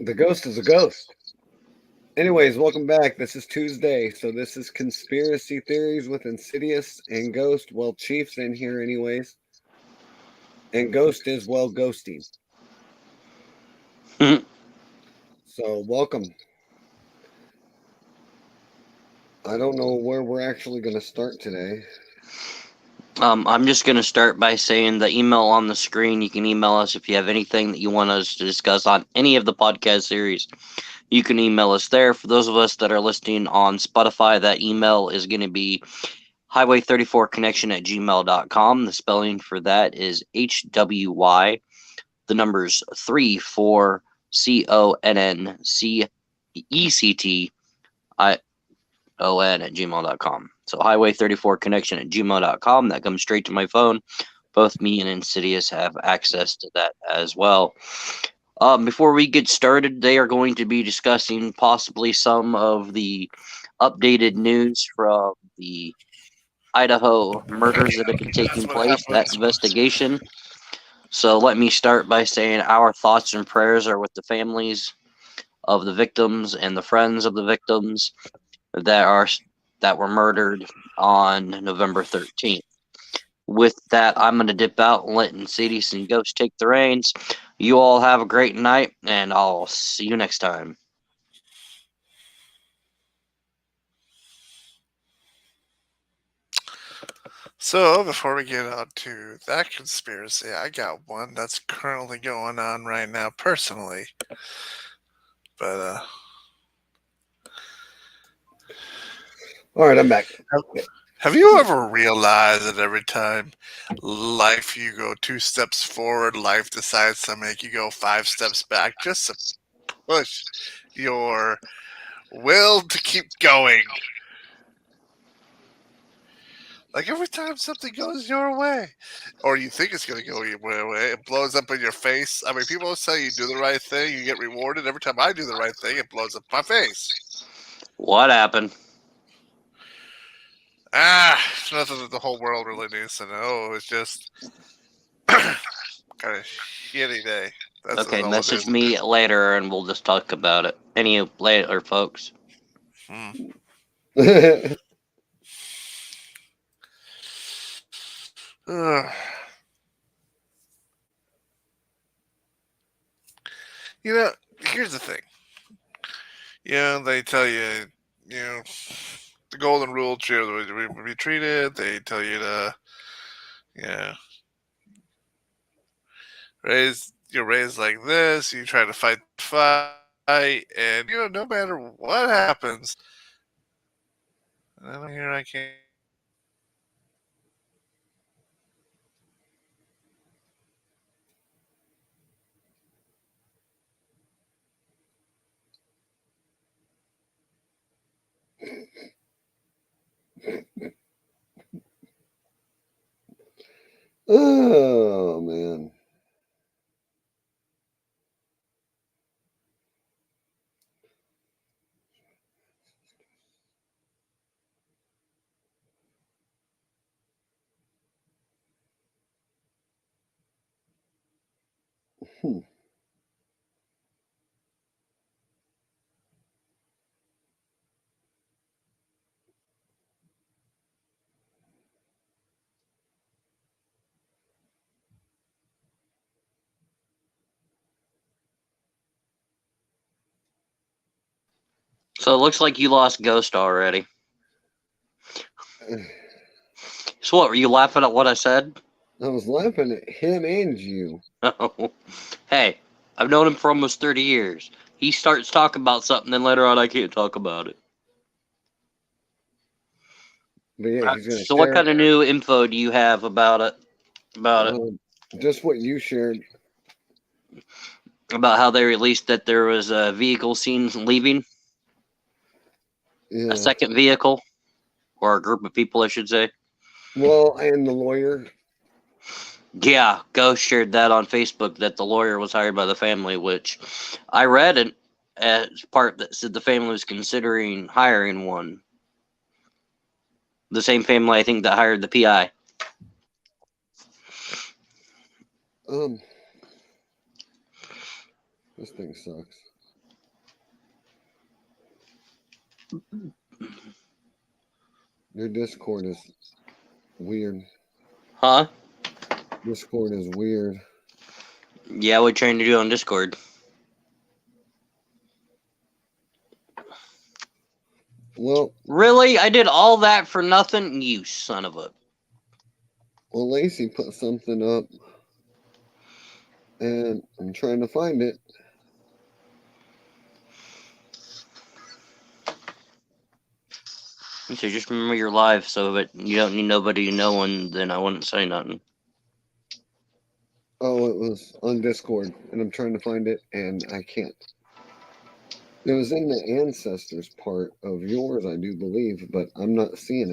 The ghost is a ghost. Anyways, welcome back. This is Tuesday, so this is Conspiracy Theories with Insidious and Ghost. Well, Chief's in here, anyways. And Ghost is, well, ghosting. So, welcome. I don't know where we're actually going to start today. I'm just going to start by saying the email on the screen. You can email us if you have anything that you want us to discuss on any of the podcast series. You can email us there. For those of us that are listening on Spotify, that email is going to be highway34connection@gmail.com. The spelling for that is HWY, the numbers 34 CONNCECTION@gmail.com. So highway34connection@gmail.com. That comes straight to my phone. Both me and Insidious have access to that as well. Before we get started, they are going to be discussing possibly some of the updated news from the Idaho murders that have been taking place, that investigation. So let me start by saying our thoughts and prayers are with the families of the victims and the friends of the victims that were murdered on November 13th. With that, I'm going to dip out and let Insidious and Ghost take the reins. You all have a great night, and I'll see you next time. So, before we get on to that conspiracy, I got one that's currently going on right now personally. But, All right, I'm back. have you ever realized that every time life you go 2 steps forward, life decides to make you go 5 steps back just to push your will to keep going? Like every time something goes your way, or you think it's going to go your way, it blows up in your face. I mean, people always tell you do the right thing, you get rewarded. Every time I do the right thing, it blows up my face. What happened? It's nothing that the whole world really needs to know. It's just kind of shitty day. That's Okay, all it message is. me later and we'll just talk about it. Any later, folks. Ugh. You know, here's the thing. They tell you, the golden rule, cheer the way to be treated. They tell you to, yeah, you're raised like this. You try to fight the fight, and no matter what happens, and then here I can't. Oh, man. Hmm. So it looks like you lost Ghost already. So what, were you laughing at what I said? I was laughing at him and you. Hey, I've known him for almost 30 years. He starts talking about something, then later on I can't talk about it. But yeah, he's going to So what share kind of new info do you have about it? just what you shared. About how they released that there was a vehicle seen leaving? Yeah. A second vehicle? Or a group of people, I should say. Well, and the lawyer. Yeah, Ghost shared that on Facebook that the lawyer was hired by the family, which I read it as part that said the family was considering hiring one. The same family, I think, that hired the PI. This thing sucks. Your Discord is weird. Huh? Discord is weird. Yeah, we're trying to do on Discord. Well, Really? I did all that for nothing? You son of a... well, Lacey put something up, and I'm trying to find it. So just remember you're live, so that you don't need nobody to know, and then I wouldn't say nothing. Oh, it was on Discord, and I'm trying to find it, and I can't. It was in the ancestors part of yours, I do believe, but I'm not seeing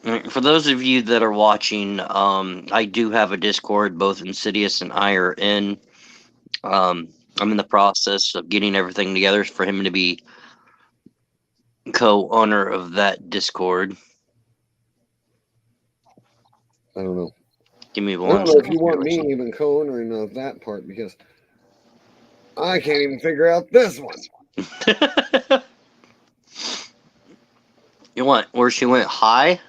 it. For those of you that are watching, I do have a Discord. Both Insidious and I are in. I'm in the process of getting everything together for him to be co-owner of that Discord. I don't know. Give me I one don't know if second. you want me even co-owning of that part, because I can't even figure out this one. You want where she went high?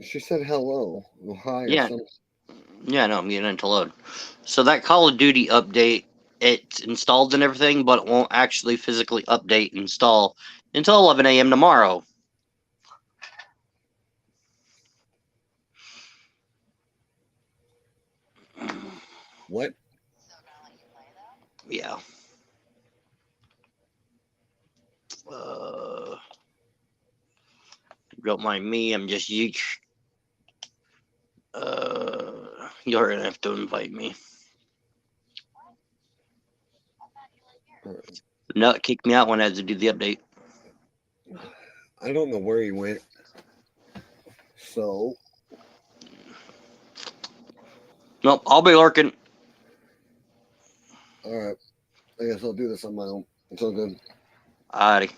She said hello, or hi, Yeah. or something. Yeah, no, I'm getting it to load. So that Call of Duty update, it's installed and everything, but it won't actually physically update and install until 11 a.m. tomorrow. What? Yeah. Don't mind me, I'm just yeet. You're gonna have to invite me. Nut kicked me out when I had to do the update. I don't know where he went. So, Nope, I'll be lurking. all right. I guess I'll do this on my own. It's all good. Alrighty.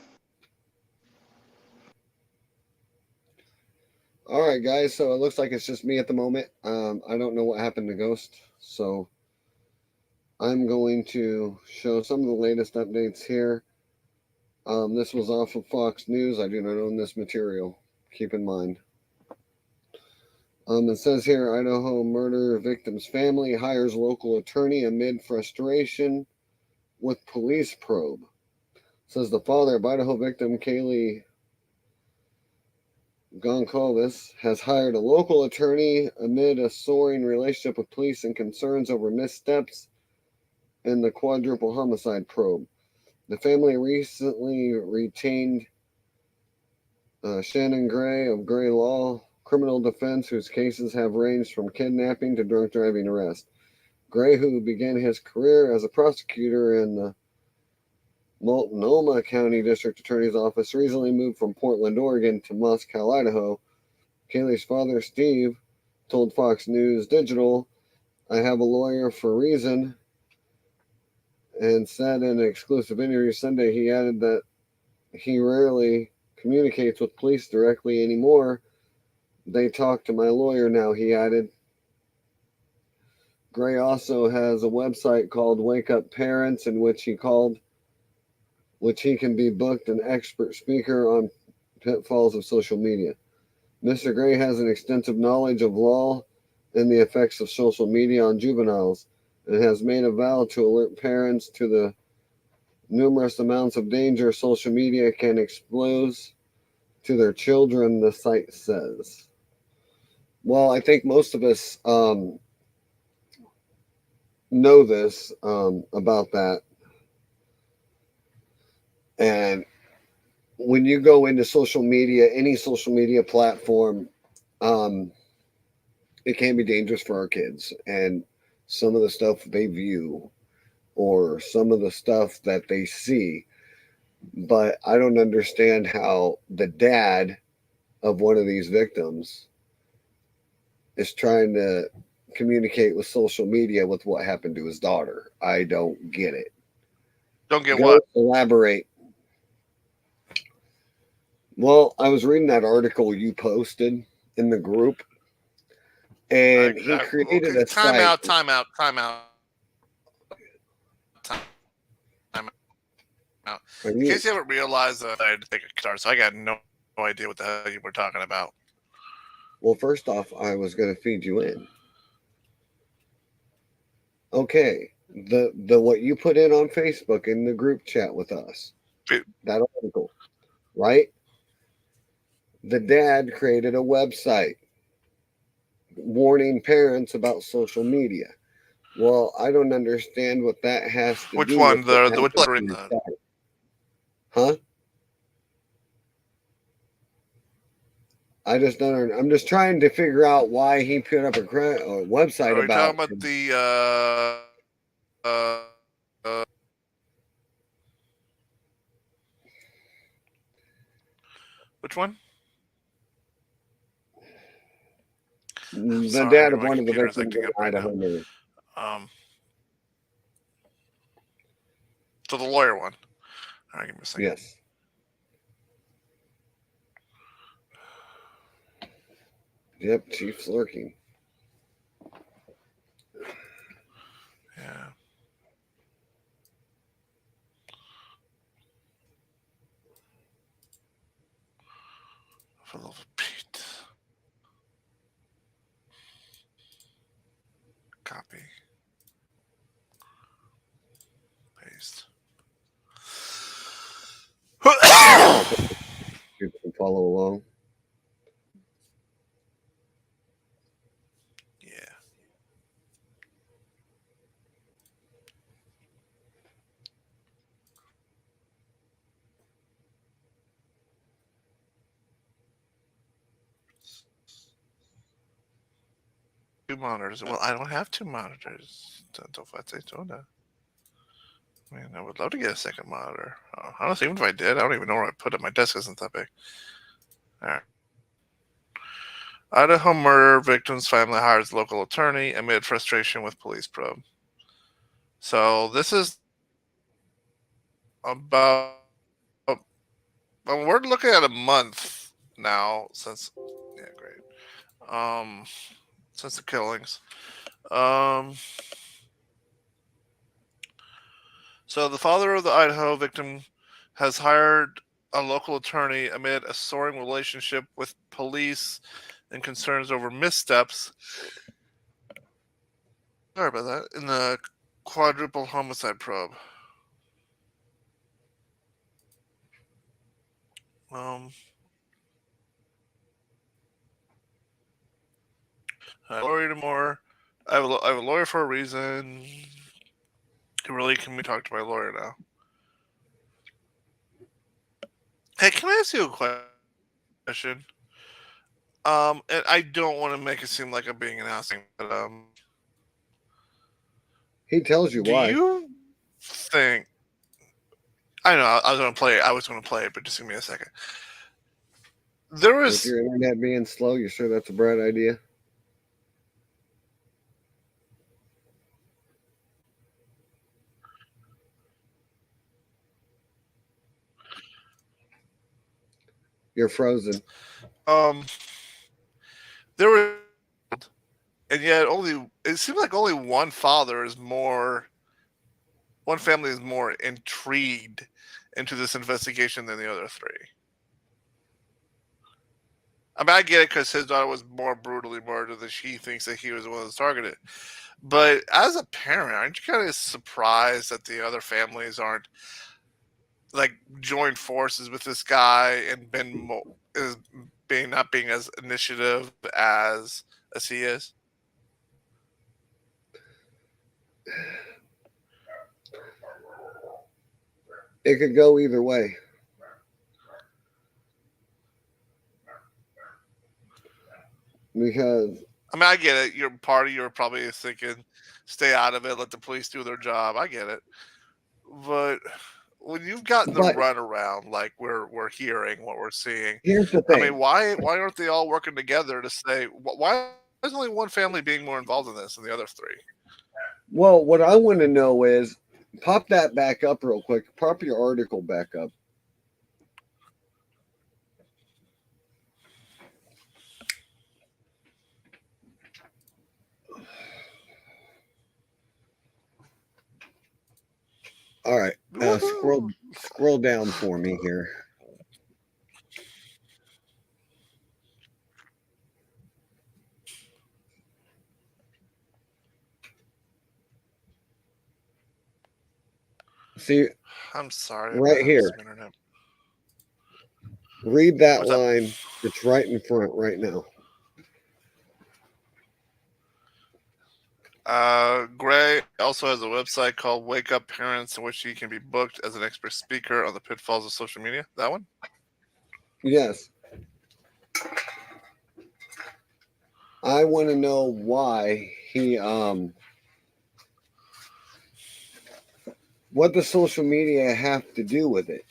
All right, guys. So it looks like it's just me at the moment. I don't know what happened to Ghost, so I'm going to show some of the latest updates here. This was off of Fox News. I do not own this material. Keep in mind. It says here, Idaho murder victim's family hires local attorney amid frustration with police probe. It says the father of Idaho victim Kaylee Goncalves has hired a local attorney amid a soaring relationship with police and concerns over missteps in the quadruple homicide probe. The family recently retained Shannon Gray of Gray Law Criminal Defense, whose cases have ranged from kidnapping to drunk driving arrest. Gray, who began his career as a prosecutor in the Multnomah County District Attorney's Office, recently moved from Portland, Oregon to Moscow, Idaho. Kaylee's father, Steve, told Fox News Digital, I have a lawyer for a reason, and said in an exclusive interview Sunday he added that he rarely communicates with police directly anymore. They talk to my lawyer now, he added. Gray also has a website called Wake Up Parents, in which he can be booked an expert speaker on pitfalls of social media. Mr. Gray has an extensive knowledge of law and the effects of social media on juveniles, and has made a vow to alert parents to the numerous amounts of danger social media can expose to their children, the site says. Well, I think most of us know this about that. And when you go into social media, any social media platform, it can be dangerous for our kids. And some of the stuff they view or some of the stuff that they see. But I don't understand how the dad of one of these victims is trying to communicate with social media with what happened to his daughter. I don't get it. Don't get Go what? elaborate. Well, I was reading that article you posted in the group, and he created a time site. out, time out, time out. Time out. Now, Are in you, case you haven't realized that I had to take a guitar, so I got no idea what the hell you were talking about. well, first off, I was going to feed you in. Okay, the what you put in on Facebook in the group chat with us, that article, right? The dad created a website warning parents about social media. Well, I don't understand what that has to Which do one? with what The which happened one? inside. Huh? I just don't. I'm just trying to figure out why he put up a website Are we about. talking about the which one? The Sorry, dad of my one of the computer's victims acting in up right now. Idaho murder. So the lawyer one. All right, give me a second. Yes. Yep, Chief's lurking. Yeah. For the love of Pete. Copy. Paste. You can follow along. Yeah. Two monitors. Well, I don't have two monitors. I mean, I would love to get a second monitor. Honestly, even if I did, I don't even know where I put it. My desk isn't that big. All right. Idaho murder victim's family hires local attorney amid frustration with police probe. So this is about. Well, we're looking at a month now since. Yeah, great. Since the killings. So the father of the Idaho victim has hired a local attorney amid a soaring relationship with police and concerns over missteps. Sorry about that. In the quadruple homicide probe. Lawyer more. I have a lawyer for a reason. Really, can we talk to my lawyer now? Hey, can I ask you a question? And I don't want to make it seem like I'm being an ass, but He tells you do why. you think? I know I was going to play it. I was going to play it, but just give me a second. There With was your internet being slow, you sure that's a bright idea? You're frozen. there were, and yet it seems like only one family is more intrigued into this investigation than the other three. I mean, I get it because his daughter was more brutally murdered than she thinks that he was the one that was targeted. But as a parent, aren't you kind of surprised that the other families aren't like joined forces with this guy and not being as initiative as he is? It could go either way. Because I mean, I get it. You're probably thinking, stay out of it, let the police do their job. I get it. But when you've gotten the runaround, like we're hearing, what we're seeing, here's the thing. I mean, why aren't they all working together to say why is only one family being more involved in this than the other three? Well, what I want to know is, pop that back up real quick. Pop your article back up. All right. scroll down for me here. See, I'm sorry. right I'm having here. some internet. Read that What's up? line. It's right in front right now. Gray also has a website called Wake Up Parents, in which he can be booked as an expert speaker on the pitfalls of social media. That one? Yes. I want to know why he what does social media have to do with it?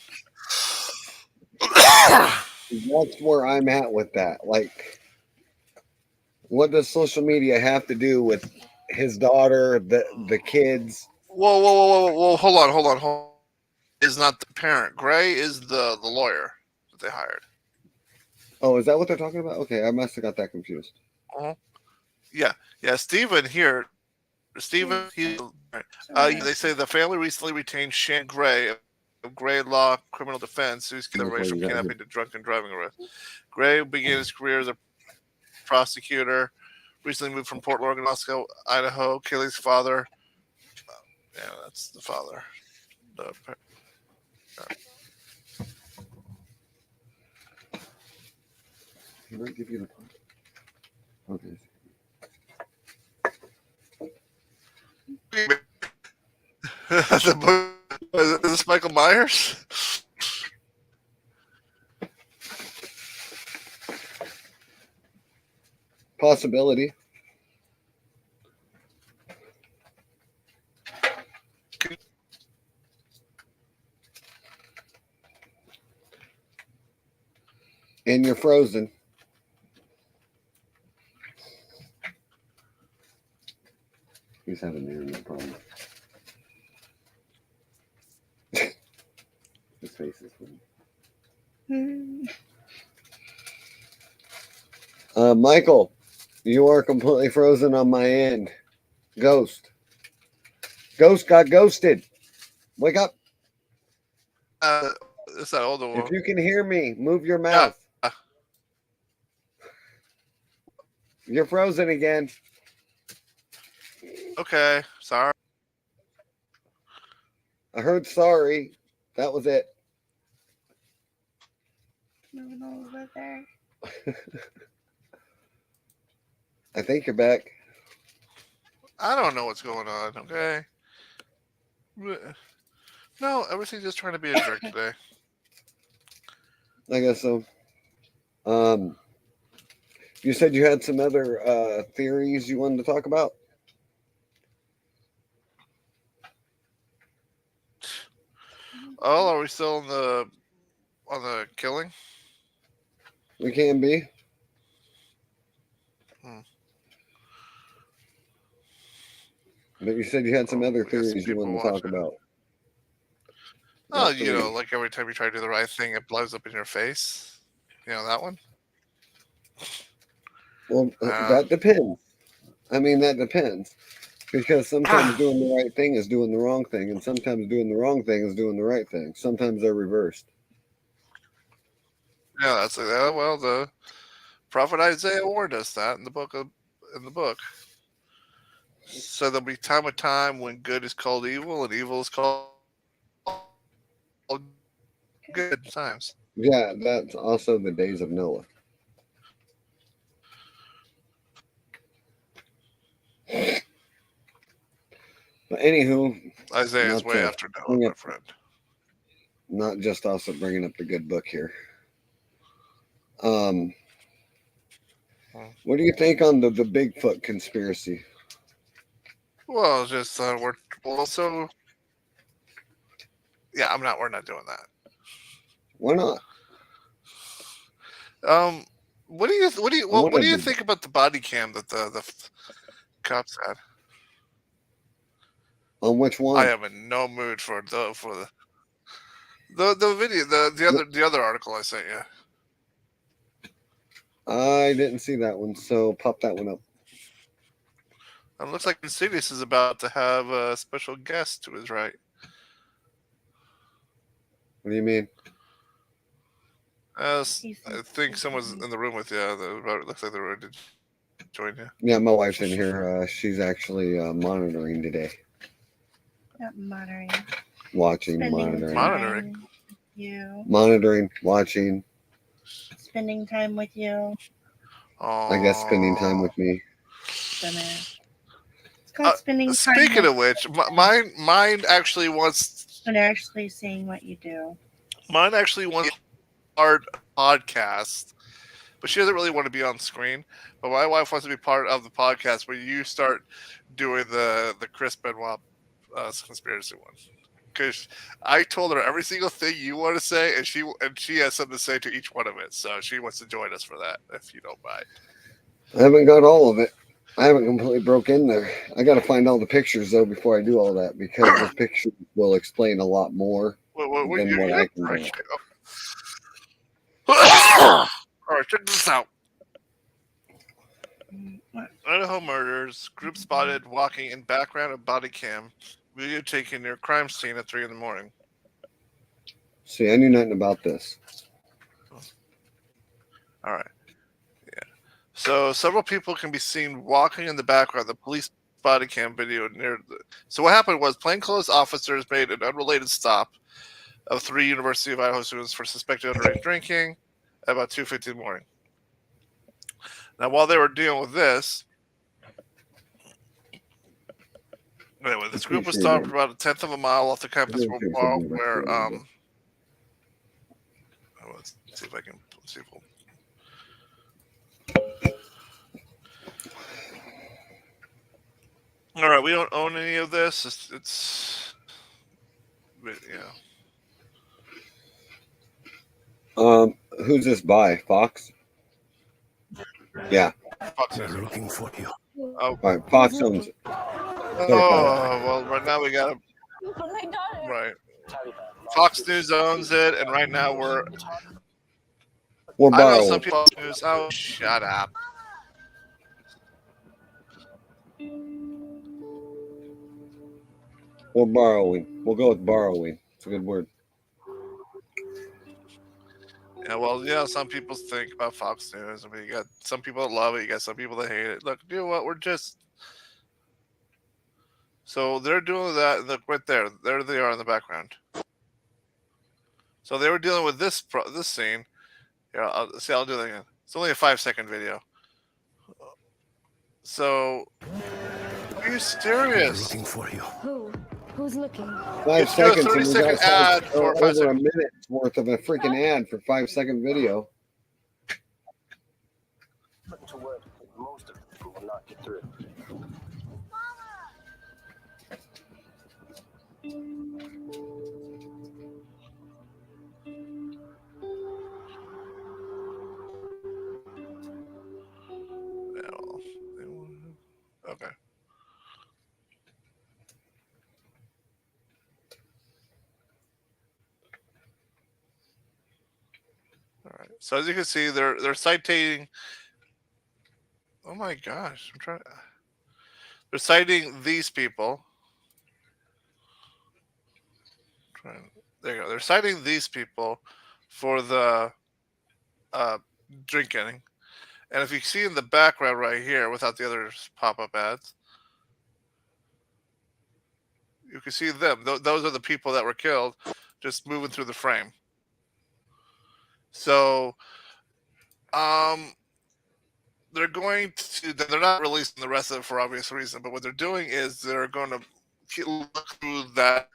That's where I'm at with that. Like, what does social media have to do with his daughter, the kids? Whoa! Hold on. Is not the parent. Gray is the lawyer that they hired. Oh, is that what they're talking about? Okay, I must have got that confused. Yeah. Stephen here. Stephen, they say the family recently retained Shan Gray of Gray Law Criminal Defense, who's That's raised what from you got here. kidnapping to drunken driving arrest. Gray began his career as a prosecutor. Recently moved from Portland, Oregon, Moscow, Idaho. Kaylee's father. Yeah, that's the father. He might give you the okay. Is this Michael Myers? Possibility. And you're frozen. He's having an internet problem. His face is funny. Michael, you are completely frozen on my end. Ghost got ghosted. Wake up. It's that older one. If you can hear me, move your mouth. Yeah. You're frozen again. Okay, sorry. I heard sorry. That was it. Moving over there. I think you're back. I don't know what's going on, okay? No, everything's just trying to be a jerk today. I guess so. You said you had some other theories you wanted to talk about? Oh, are we still on the killing? We can be. But you said you had some other We got some theories you people wanted to talk watching. about. Oh, What you know, three? like every time you try to do the right thing, it blows up in your face. You know that one? Well, that depends. I mean, that depends. Because sometimes doing the right thing is doing the wrong thing, and sometimes doing the wrong thing is doing the right thing. Sometimes they're reversed. Yeah, that's well, the prophet Isaiah warned us that in the book. So there'll be time when good is called evil and evil is called good times. Yeah, that's also the days of Noah. But anywho, Isaiah's not way to after Noah, bring my up- friend. not just also bringing up the good book here. What do you think on the Bigfoot conspiracy? Well, just we're also. Yeah, we're not doing that. Why not? What do you think about the body cam that the cops had? On which one? I am in no mood for the video, the other article I sent you. I didn't see that one, so pop that one up. It looks like Insidious is about to have a special guest to his right. What do you mean? I think someone's in the room with you. It looks like they're ready to join you. Yeah, my wife's in here. She's actually monitoring today. Not monitoring. Watching, Spending monitoring. Monitoring. time with you. Monitoring, watching. Spending time with you. I guess spending time with me. Dumbass. It's called spending time Speaking with of which, mine actually wants when they're actually seeing what you do. part podcast, but she doesn't really want to be on screen. But my wife wants to be part of the podcast where you start doing the Chris Benoit conspiracy one. Because I told her every single thing you want to say, and she has something to say to each one of it. So she wants to join us for that, if you don't mind. I haven't got all of it. I haven't completely broke in there. I got to find all the pictures though before I do all that, because the pictures will explain a lot more than what I can do. All right, check this out. What? Idaho murders. Group spotted walking in background of body cam. Video taken near crime scene at 3 in the morning. See, I knew nothing about this. All right. Yeah. So several people can be seen walking in the background. The police body cam video near. So what happened was plainclothes officers made an unrelated stop of 3 University of Idaho students for suspected underage drinking at about 2:50 in the morning. Now, while they were dealing with this, anyway, this group was stopped about a 1/10 of a mile off the campus where let's see if I can see if we'll... All right, we don't own any of this. It's yeah. Who's this by? Fox? Yeah. Fox They're owns it. looking for you. Oh, All right, Fox owns it. well, right now we got a right. Fox News owns it, and right now We're I know borrowing. some people. Fox News. Oh, shut up. We're borrowing. We'll go with borrowing. It's a good word. Yeah, well, yeah, some people think about Fox News. I mean, you got some people that love it, you got some people that hate it. Look, you know what? We're just. So they're doing that. Look, right there. There they are in the background. So they were dealing with this scene. Yeah, I'll do that again. It's only a 5-second video. So, are you They're serious? looking for you. Who? Who's looking? 5 Let's do a seconds. and we 30-second got ad for 5 over a seconds. minute's worth of a freaking ad for 5-second video. Put to work, most of them will not get through. Yeah, well, okay. All right. So as you can see, they're citing. Oh my gosh! I'm trying. They're citing these people. There you go. They're citing these people for the drinking. And if you see in the background right here, without the other pop-up ads, you can see them. Those are the people that were killed, just moving through the frame. So, they're going to. They're not releasing the rest of it for obvious reason. But what they're doing is they're going to look through that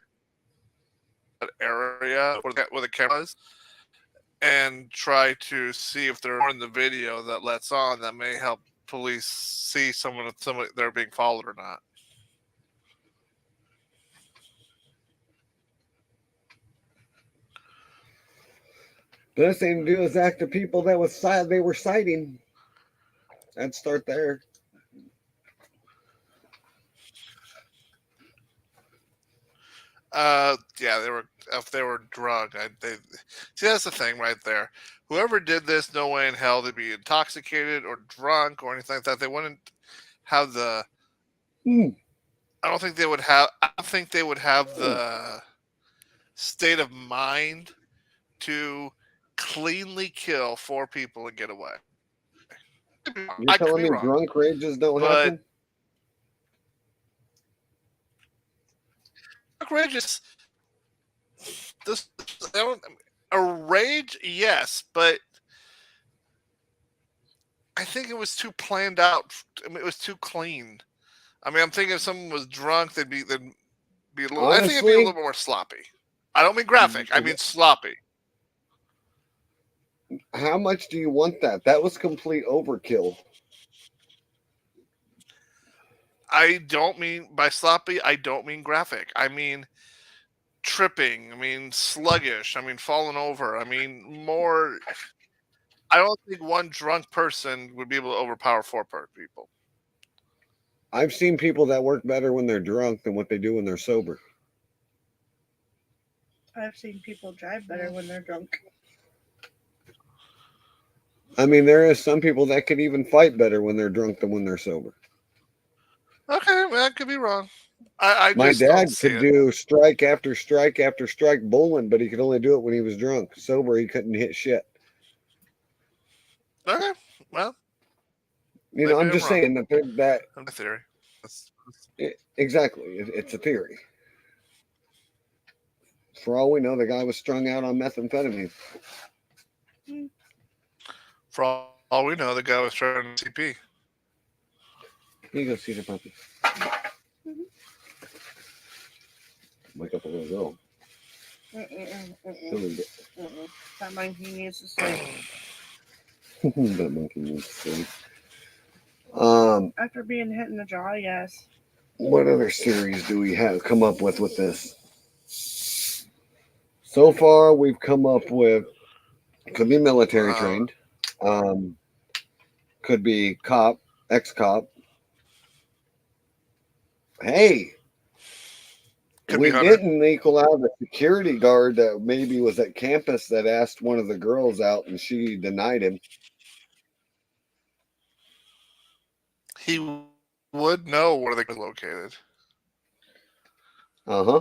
area where the camera is, and try to see if they're in the video that lets on that may help police see somebody they're being followed or not. Best thing to do is act the people that was they were citing. I'd start there. Yeah, if they were drunk, see, that's the thing right there. Whoever did this, no way in hell they'd be intoxicated or drunk or anything like that. They wouldn't have the. I don't think they would have the state of mind to cleanly kill 4 people and get away. You're I could telling be me wrong, drunk rages don't but- happen? outrageous. This a rage, yes, but I think it was too planned out. I mean, it was too clean. I mean, I'm thinking if someone was drunk, they'd be a little. I think it'd be a Honestly- little bit more sloppy. I don't mean graphic. I mean sloppy. How much do you want that? That was complete overkill. I don't mean by sloppy. I don't mean graphic. I mean tripping. I mean sluggish. I mean falling over. I mean more. I don't think one drunk person would be able to overpower 4 people. I've seen people that work better when they're drunk than what they do when they're sober. I've seen people drive better when they're drunk. I mean, there is some people that could even fight better when they're drunk than when they're sober. Okay, well, I could be wrong. I My just don't dad see could it. do strike after strike after strike bowling, but he could only do it when he was drunk. Sober, he couldn't hit shit. Okay, well, You know, Maybe I'm I'm just wrong. saying that that that's the theory. exactly, it's a theory. For all we know, the guy was strung out on methamphetamine. For all we know, the guy was trying to CP. You go see the puppy. Wake up a little girl. That monkey needs to sleep. That monkey needs to sleep. After being hit in the jaw, yes. What other series do we have come up with this? So far, we've come up with could be military trained, could be cop, ex-cop. Hey, Could we be Hunter. didn't equal out a security guard that maybe was at campus that asked one of the girls out and she denied him. He would know where they were located. Uh-huh.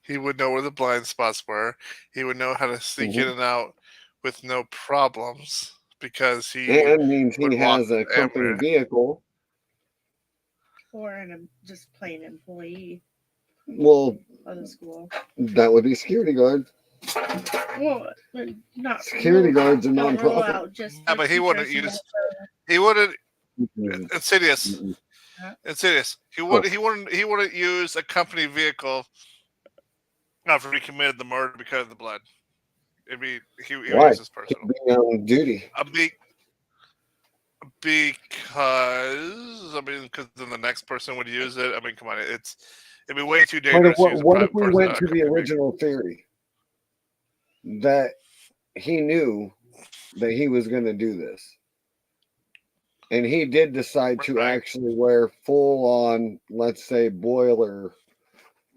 He would know where the blind spots were. He would know how to sneak in and out with no problems because he And means he would has walk a company everywhere. vehicle. Or just plain employee Well, of the school. that would be security guard. Well, but not Security guards are don't rule non-profit. out just. Yeah, the but he wouldn't teachers who use. have He wouldn't. Mm-mm. Insidious. Mm-mm. Insidious. He wouldn't use a company vehicle after he committed the murder because of the blood. It'd be he would Why? use his He'd personal. be on duty. Because then the next person would use it. I mean, come on, it'd be way too But dangerous. to use a what if private we person went on a to the company vehicle. original theory that he knew that he was going to do this, and he did decide to Right. actually wear full-on, let's say, boiler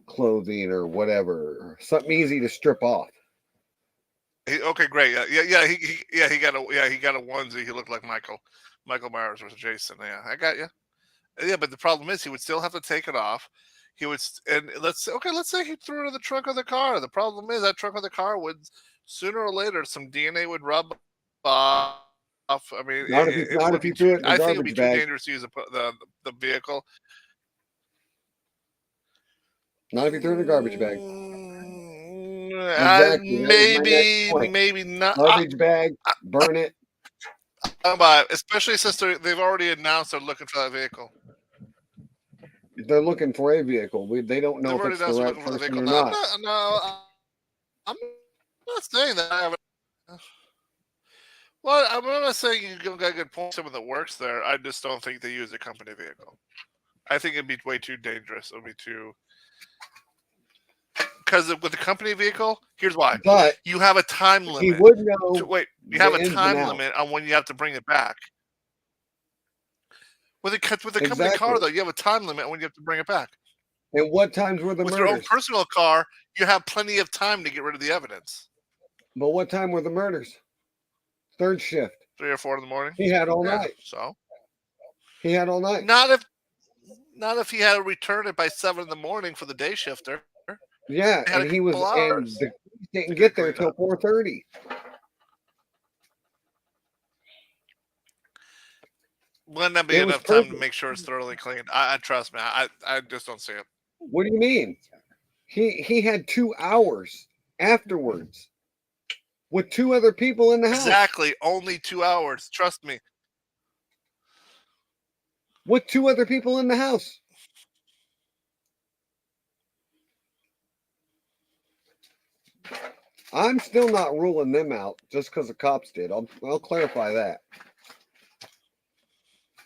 clothing or whatever, something easy to strip off. Okay, great. He got a onesie. He looked like Michael Myers versus Jason. Yeah, I got you. Yeah, but the problem is he would still have to take it off. He would, and let's say he threw it in the trunk of the car. The problem is that trunk of the car would sooner or later some DNA would rub off. I mean, Not if you threw it in the I think it would be garbage too bag. dangerous to use the vehicle. Not if you threw it in the garbage bag. Exactly. That was my next point. Maybe not. Garbage bag, burn it. But especially since they've already announced they're looking for that vehicle. They're looking for a vehicle. They don't know They've if already it's the announced they're right looking for the person vehicle. or No, not. I'm not saying that. Well, I'm not saying you got a good point. Someone that works there. I just don't think they use a company vehicle. I think it'd be way too dangerous. It would be too. Because with a company vehicle, here's why. But You have a time limit. he would know. Wait, you the have a ins and time outs. limit on when you have to bring it back. With a company car, Exactly. though, you have a time limit on when you have to bring it back. And what times were the With your own murders? personal car, you have plenty of time to get rid of the evidence. But what time were the murders? Third shift. 3 or 4 in the morning. He had all Yeah, night. so He had all night. not if he had to return it by 7 in the morning for the day shifter. Yeah, They had and a he was, couple and hours. didn't get there till 4:30. Wouldn't that be It was enough time to perfect. make sure it's thoroughly cleaned? I trust me. I just don't see it. What do you mean? He had 2 hours afterwards with 2 other people in the house. Exactly. Only 2 hours. Trust me. With 2 other people in the house. I'm still not ruling them out just because the cops did. I'll clarify that.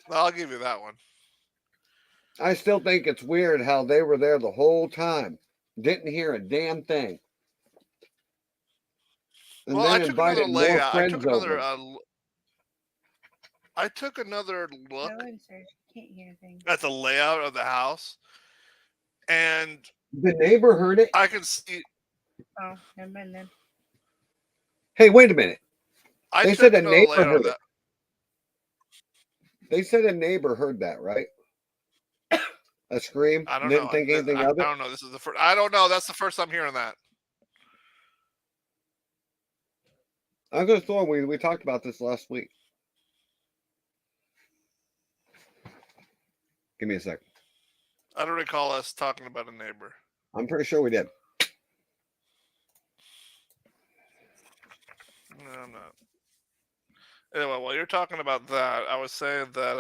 I'll give you that one. I still think it's weird how they were there the whole time, didn't hear a damn thing, and Well, I then took another invited more layout. I friends took another. over. I took another look Go in, sir. Can't hear anything. at the layout of the house, and The neighbor heard it. I can see. Oh, never mind then. Hey, wait a minute. I They took said a another neighbor layout heard of it. that. They said a neighbor heard that, right? A scream. I don't Didn't know. think anything I of it. don't know. This is the first. I don't know. That's the first I'm hearing that. I could have sworn we talked about this last week. Give me a sec. I don't recall us talking about a neighbor. I'm pretty sure we did. No, I'm not. Anyway, while you're talking about that, I was saying that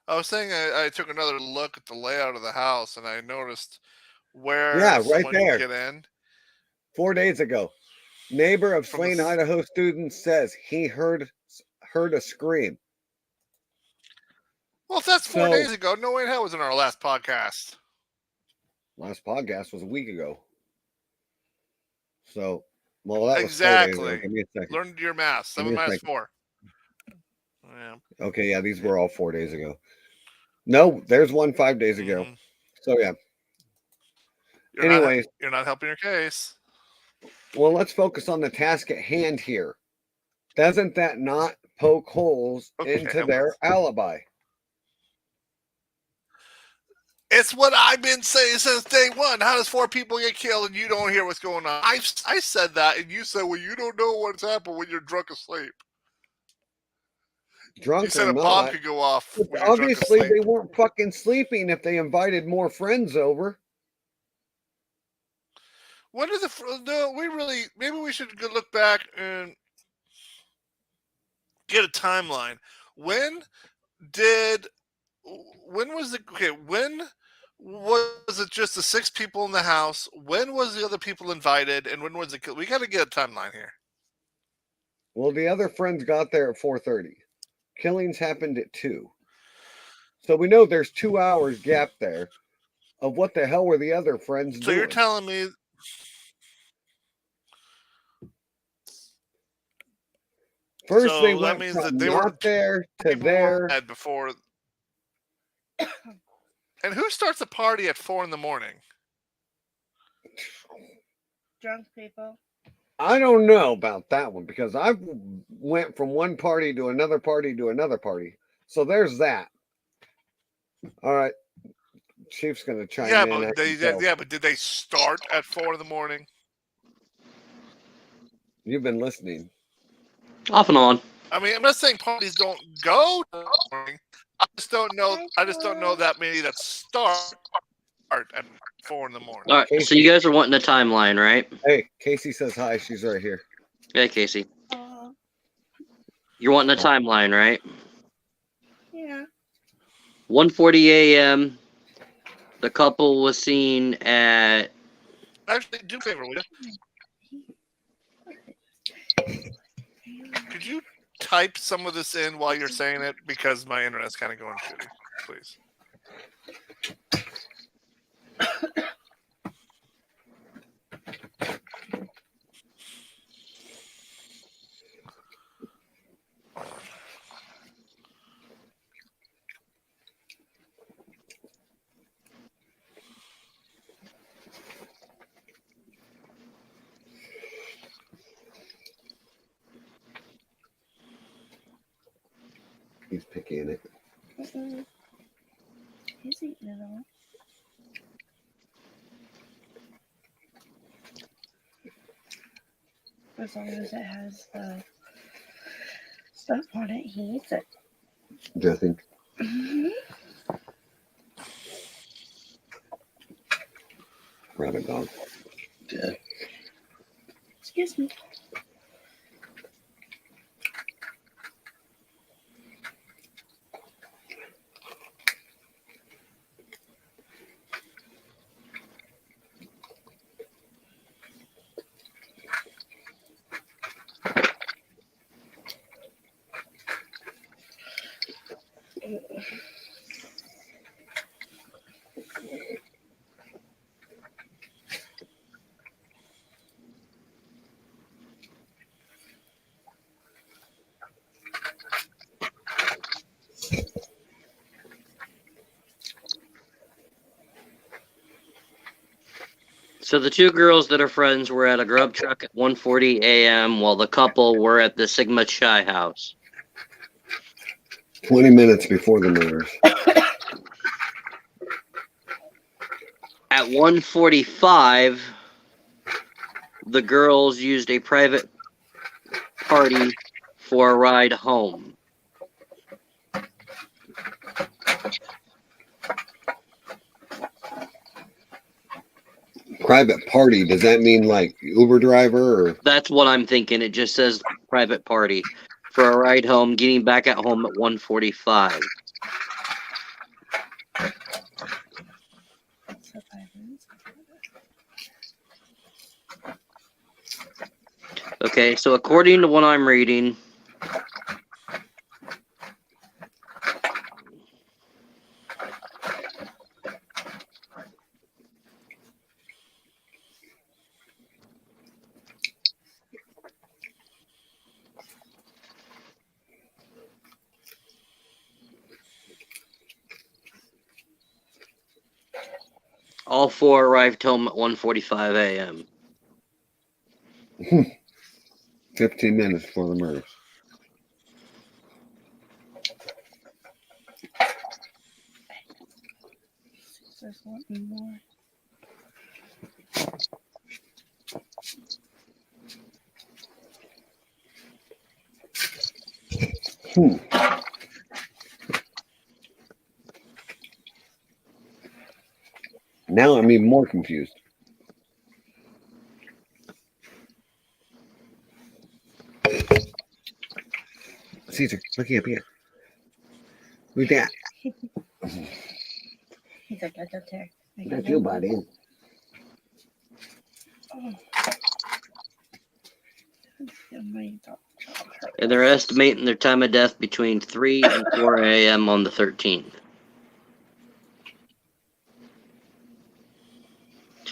I took another look at the layout of the house and I noticed where Yeah, right someone there. can get in. 4 days ago, neighbor of From the slain s- Idaho student says he heard a scream. Well, if that's 4 So- days ago, no way in hell was in our last podcast. Last podcast was a week ago. So, well, that was 4 days Exactly. ago. Give me a second. Learn your math. Give me 7 a minus second. 4. Yeah. Okay, yeah, these were all 4 days ago. No, there's one 5 days ago. Mhm. So yeah. You're not- Anyways, you're not helping your case. well, let's focus on the task at hand here. Doesn't that not poke holes Okay, into their alibi? It's what I've been saying since day one. How does 4 people get killed and you don't hear what's going on? I said that, and you said, well, you don't know what's happened when you're drunk asleep. Drunk You said or a bomb not, could go off but when you're drunk obviously asleep. they weren't fucking sleeping if they invited more friends over. When did maybe we should go look back and get a timeline. When was it just the 6 people in the house? When was the other people invited? And when was it? We got to get a timeline here. Well, the other friends got there at 4:30. Killings happened at 2. So we know there's 2 hours gap there of what the hell were the other friends So doing. you're telling me First so they that went means from that they were not there to people were there. mad before. And who starts a party at 4 a.m? Drunk people. I don't know about that one because I went from one party to another party to another party. So there's that. All right. Chief's gonna chime Yeah, in. I but can tell. but did they start at 4 a.m? You've been listening. Off and on. I mean, I'm not saying parties don't go to the morning. I just don't know that many that start at 4 a.m. All right. So Casey. you guys are wanting a timeline, right? Hey, Casey says hi. She's right here. Yeah, Casey. Oh, You're wanting a timeline, right? yeah. 1:40 a.m. The couple was seen at. Actually, do me a favor, will you? Could you type some of this in while you're saying it? Because my internet's kind of going shitty. Please. He's picking it. Mm-mm. He's eating it all. As long as it has the stuff on it, he eats it. Dressing. Mm-hmm. Rabbit dog. Excuse me. So the two girls that are friends were at a grub truck at 1:40 a.m. while the couple were at the Sigma Chi house. 20 minutes before the murders. At 1:45, the girls used a private party for a ride home. Private party, does that mean like Uber driver or? That's what I'm thinking. It just says private party for a ride home, getting back at home at 1:45. Okay, so according to what I'm reading, all four arrived home at 1:45 a.m. 15 minutes before the murders. There's one more. Now I'm even more confused. Caesar, looking up here. Who's that? He's like, I got there. That's you, buddy. Oh. And they're estimating their time of death between 3 and 4 a.m. on the 13th.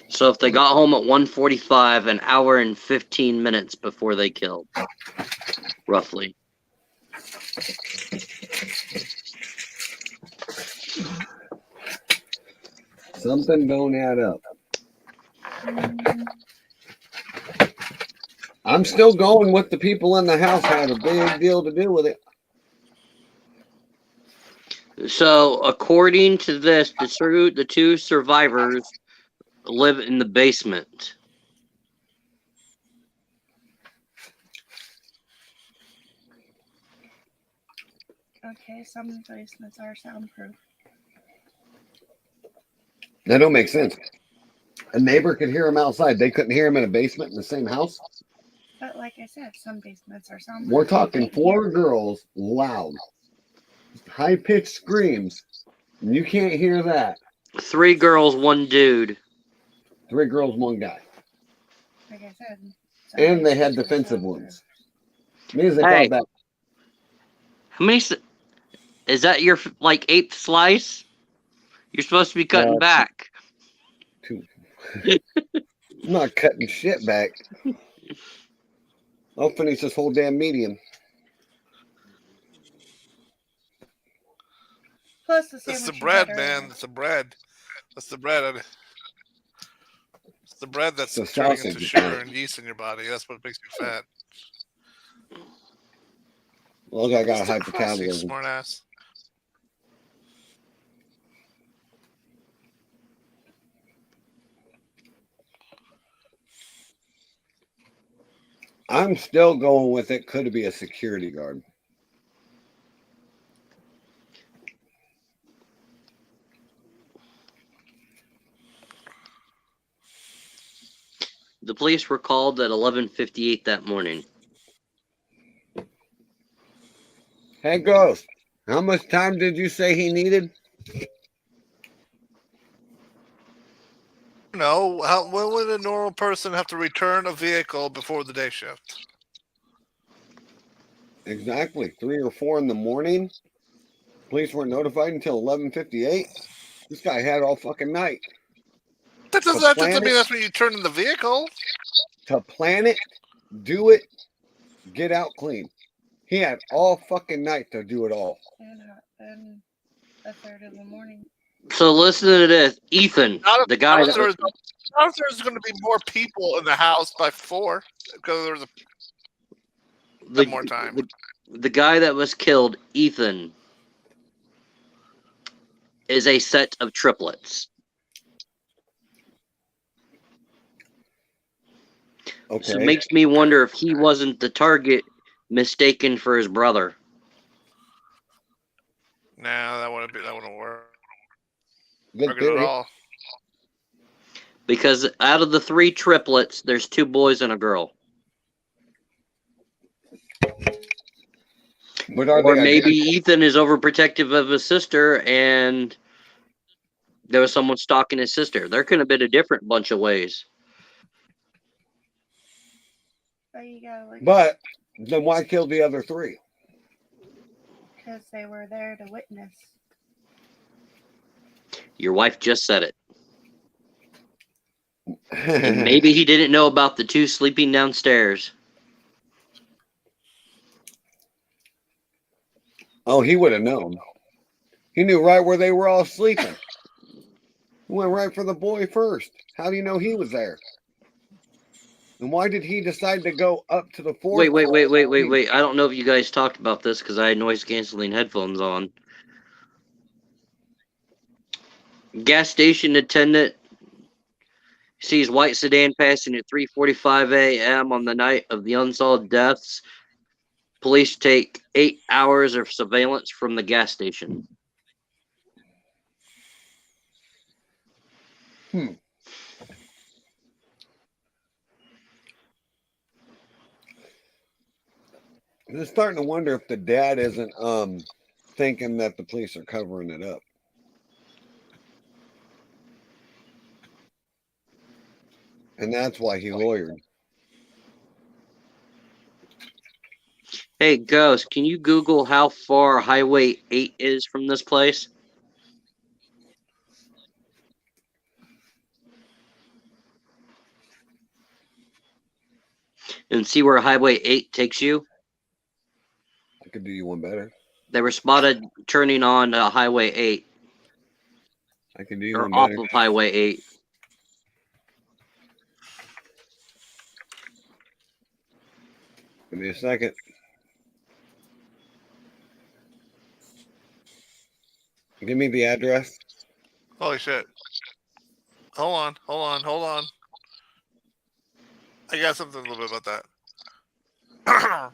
So if they got home at 1:45, an hour and 15 minutes before they killed, roughly. Something don't add up. I'm still going with the people in the house had a big deal to do with it. So according to this, the two survivors live in the basement. Okay, some basements are soundproof. That don't make sense. A neighbor could hear him outside. They couldn't hear him in a basement in the same house. But like I said, some basements are soundproof. We're talking 4 girls, loud, high-pitched screams. And you can't hear that. 3 girls, 1 dude. 3 girls, 1 guy. Like I said. And they had defensive wounds. Means they Hey. fought back. How many? Is that your like 8th slice? You're supposed to be cutting back. 2. I'm not cutting shit back. I'll finish this whole damn medium. Plus the That's the sandwich you bread, had man. earlier. That's the bread. That's the bread. It's the bread that's The turning into sausage, sugar yeah. and yeast in your body. That's what makes you fat. Look, I got a What's the high cross, you metabolism. smart ass. I'm still going with it. Could be a security guard. The police were called at 11:58 that morning. Hey, Ghost, how much time did you say he needed? No, when would a normal person have to return a vehicle before the day shift? Exactly 3 or 4 in the morning. Police weren't notified until 11:58. This guy had all fucking night That To doesn't plan mean it. that's when you turn in the vehicle. to plan it, do it, get out clean. He had all fucking night to do it all. And a third of the morning. So listen to this. Ethan, Not if- the guy not if that was, there's going to be more people in the house by 4 because there's more time. the guy that was killed, Ethan, is a set of triplets. Okay. So it makes me wonder if he wasn't the target mistaken for his brother. Nah, that wouldn't work Good at theory. all. Because out of the 3 triplets, there's 2 boys and a girl. But are Or they maybe identical? Ethan is overprotective of his sister and there was someone stalking his sister. There could have been a different bunch of ways. But you gotta look But then why kill the other 3? because they were there to witness. Your wife just said it. And maybe he didn't know about the 2 sleeping downstairs. Oh, he would have known. He knew right where they were all sleeping. He went right for the boy first. How do you know he was there? And why did he decide to go up to the 4th? Wait. I don't know if you guys talked about this because I had noise canceling headphones on. Gas station attendant sees white sedan passing at 3:45 a.m. on the night of the unsolved deaths. Police take 8 hours of surveillance from the gas station. I'm just starting to wonder if the dad isn't thinking that the police are covering it up. And that's why he lawyered. Hey, Ghost, can you Google how far Highway 8 is from this place? And see where Highway 8 takes you? I could do you one better. They were spotted turning on Highway 8, I could do you or one off better. of Highway 8. Give me a second. Give me the address. Holy shit. Hold on. I got something a little bit about that.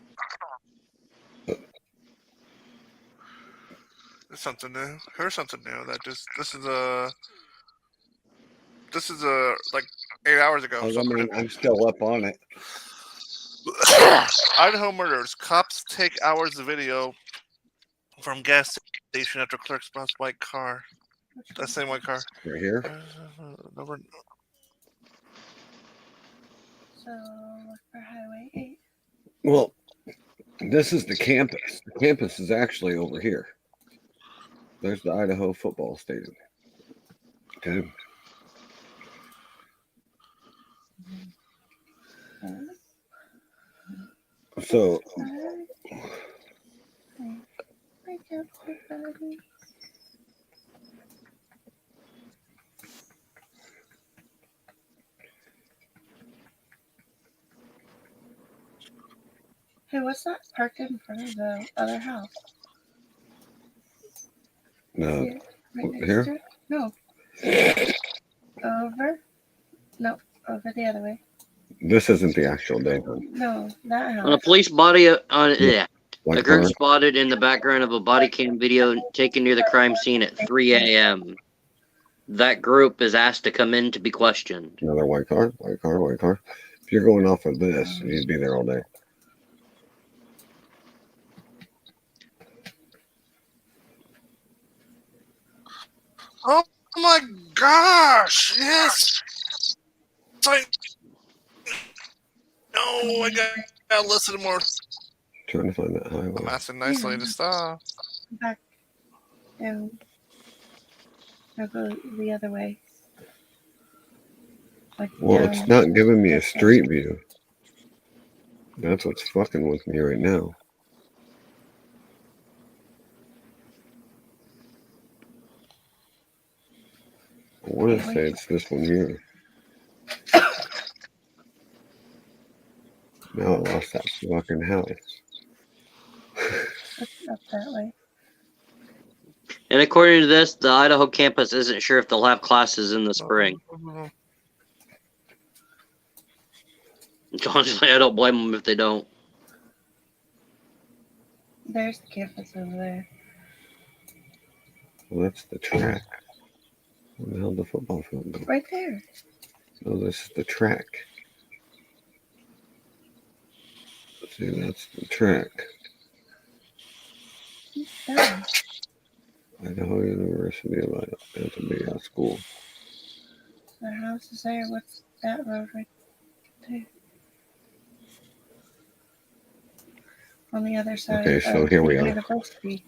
There's something new. Here's something new that this is like 8 hours ago. Oh, So I mean, I'm still up on it. Idaho murders. Cops take hours of video from gas station after clerk spots white car. That same white car. Right here. Number. So look for Highway 8. Well, this is the campus. The campus is actually over here. There's the Idaho football stadium. Okay. So, Wake up, everybody. Hey, what's that parked in front of the other house? no, Here, right next here? to it? No. Over. No, over the other way. This isn't the actual day. No, that On a house. police body Yeah. a White group car. spotted in the background of a body cam video taken near the crime scene at 3 a.m. That group is asked to come in to be questioned. Another white car. White car. White car. If you're going off of this, you'd be there all day. Oh my gosh! Yes. No, I gotta listen to more. Trying to find that highway. I'm asking nicely to stop. Back down. I'll go the other way. Like Well, down. it's not giving me a street view. That's what's fucking with me right now. I want to say it's this one here. Now I lost that fucking house. Up that way. And according to this, the Idaho campus isn't sure if they'll have classes in the spring. Honestly, I don't blame them if they don't. There's the campus over there. Well, that's the track. Where the hell did the football field go? Right there. No, this is the track. See, that's the track. Down. Idaho University of Idaho. That's a big ass school. The house is there. What's that road right there? On the other side. Okay, so here we are. University.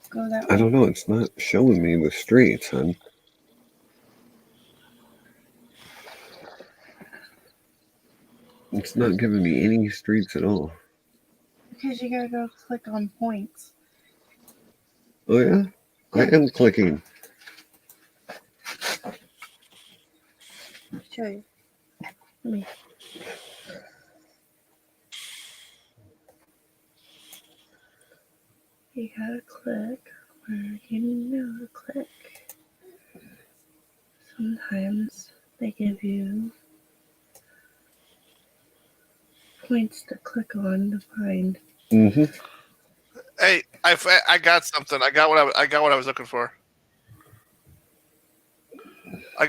Go that way. I don't know. It's not showing me the streets, hun. It's not giving me any streets at all. Because you gotta go click on points. Oh, yeah? I am clicking. Show you. Let me. You gotta click where you know to click. Sometimes they give you points to click on to find. Mm-hmm. Hey, I got something. I got what I was looking for. I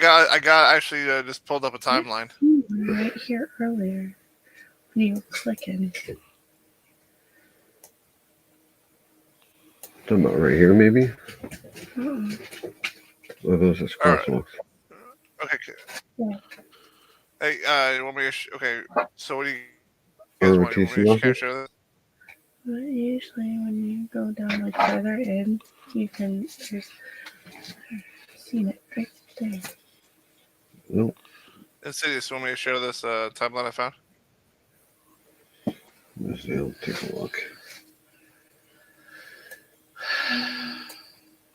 actually just pulled up a timeline. Right here earlier when you were clicking. Talking about right here, maybe? Oh, Oh, those is All right. crosswalks. Okay. Yeah. Hey, you want me to? Okay. So what do you guys Or want? You want me TC to office? share this? but usually when you go down like further in, you can just seen it right there. Nope. Insidious, you want me to share this timeline I found? Let's see. I'll take a look.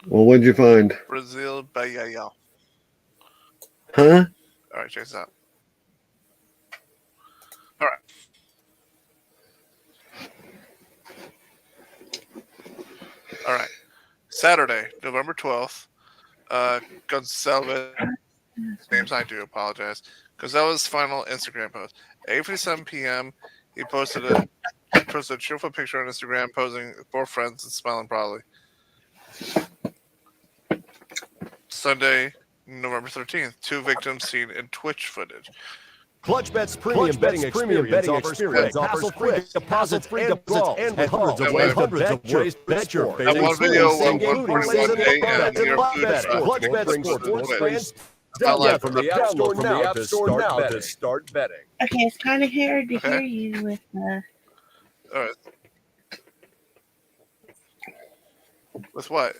Well, what'd you find? Brazil Bahia. Huh? All right, check this out. All right. Saturday, November 12th. Gonzalez, names I do apologize. Gonzalez's final Instagram post. 8:57 p.m. He posted a cheerful picture on Instagram, posing with 4 friends and smiling proudly. Sunday, November 13th. 2 victims seen in Twitch footage. ClutchBet's premium betting experience offers quick deposits-free deposits and hundreds of ways to bet your favorite one video sports, of one including day and parlays your and food bet. truck. ClutchBet sports fans, Download from the App Store now to start betting. Okay, it's kind of hard to Okay. hear you with the. All right. With what?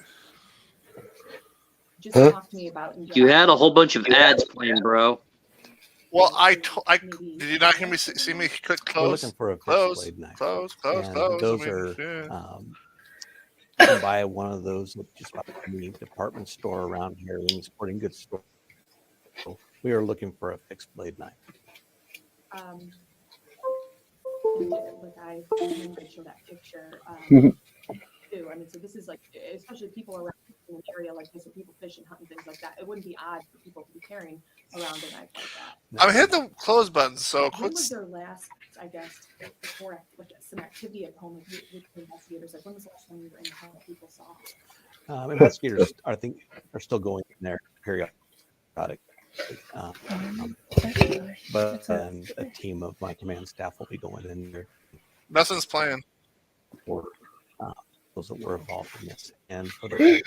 Just Huh? talk to me about. You had a whole bunch of ads playing, bro. Well, did you not hear me see me click We're close? looking for a Close, fixed blade knife. close. And those are, yeah. you can buy one of those at just about any department store around here, any sporting goods store. So we are looking for a fixed blade knife. Like I showed that picture too. I mean, so this is like, especially people around in an area like this where people fish and hunt and things like that, it wouldn't be odd for people to be carrying around a knife like that. I'm hitting the close button, so When quit. was their last, I guess, before like some activity at home with the investigators? Like when was the last time you were in the home that people saw? Investigators, I think, are still going in there periodic. But a team of my command staff will be going in there Nothing's playing. for those that were involved in this, and for the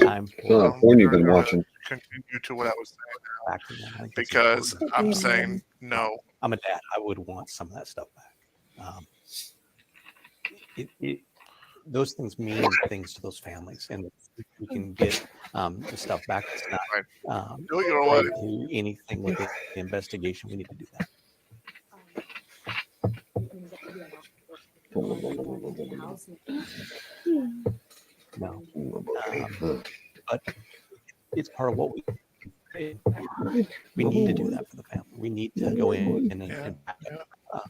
time So, for porn you've been watching. Continue to what I was saying back to them. I think that's because important. I'm saying no. I'm a dad. I would want some of that stuff back. Those things mean things to those families, and if we can get the stuff back. It's not Do it your way. do anything with the investigation. We need to do that. No, but it's part of what we need to do that for the family. We need to go in and back up,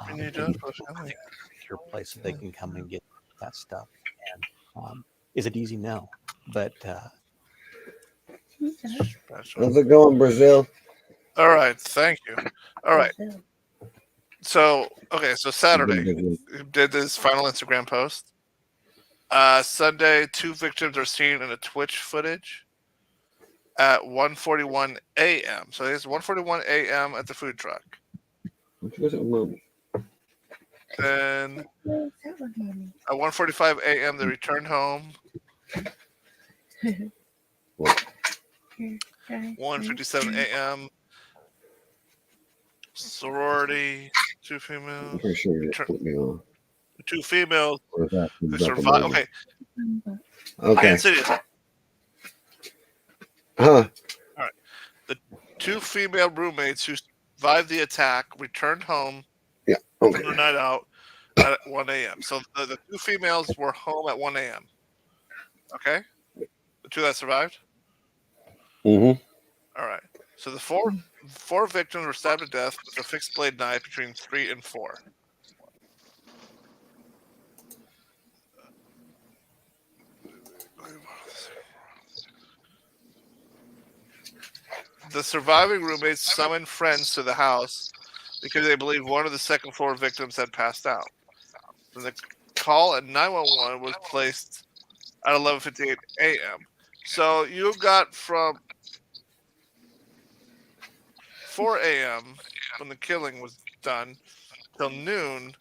We need to and do it for the family. secure place so they can come and get that stuff. And is it easy? No, but How's it going, Brazil? All right, thank you. All right, so okay, so Saturday did this final Instagram post. Sunday, 2 victims are seen in a Twitch footage at 1:41 a.m. So it's 1:41 a.m. at the food truck. Then at 1:45 a.m. they returned home. 1:57 a.m. Sorority, 2 females. I'm pretty sure you just put me on. 2 females Or is that who survived. Okay, Okay. Insidious. Huh. The 2 female roommates who survived the attack returned home Yeah. from Okay. their night out at 1 a.m. So the 2 females were home at 1 a.m. Okay? The 2 that survived? Mm-hmm. All right. So the four victims were stabbed to death with a fixed blade knife between 3 and 4. The surviving roommates summoned friends to the house because they believed one of the second floor victims had passed out. Then the call at 911 was placed at 11:58 a.m. So you got from 4 a.m. when the killing was done till noon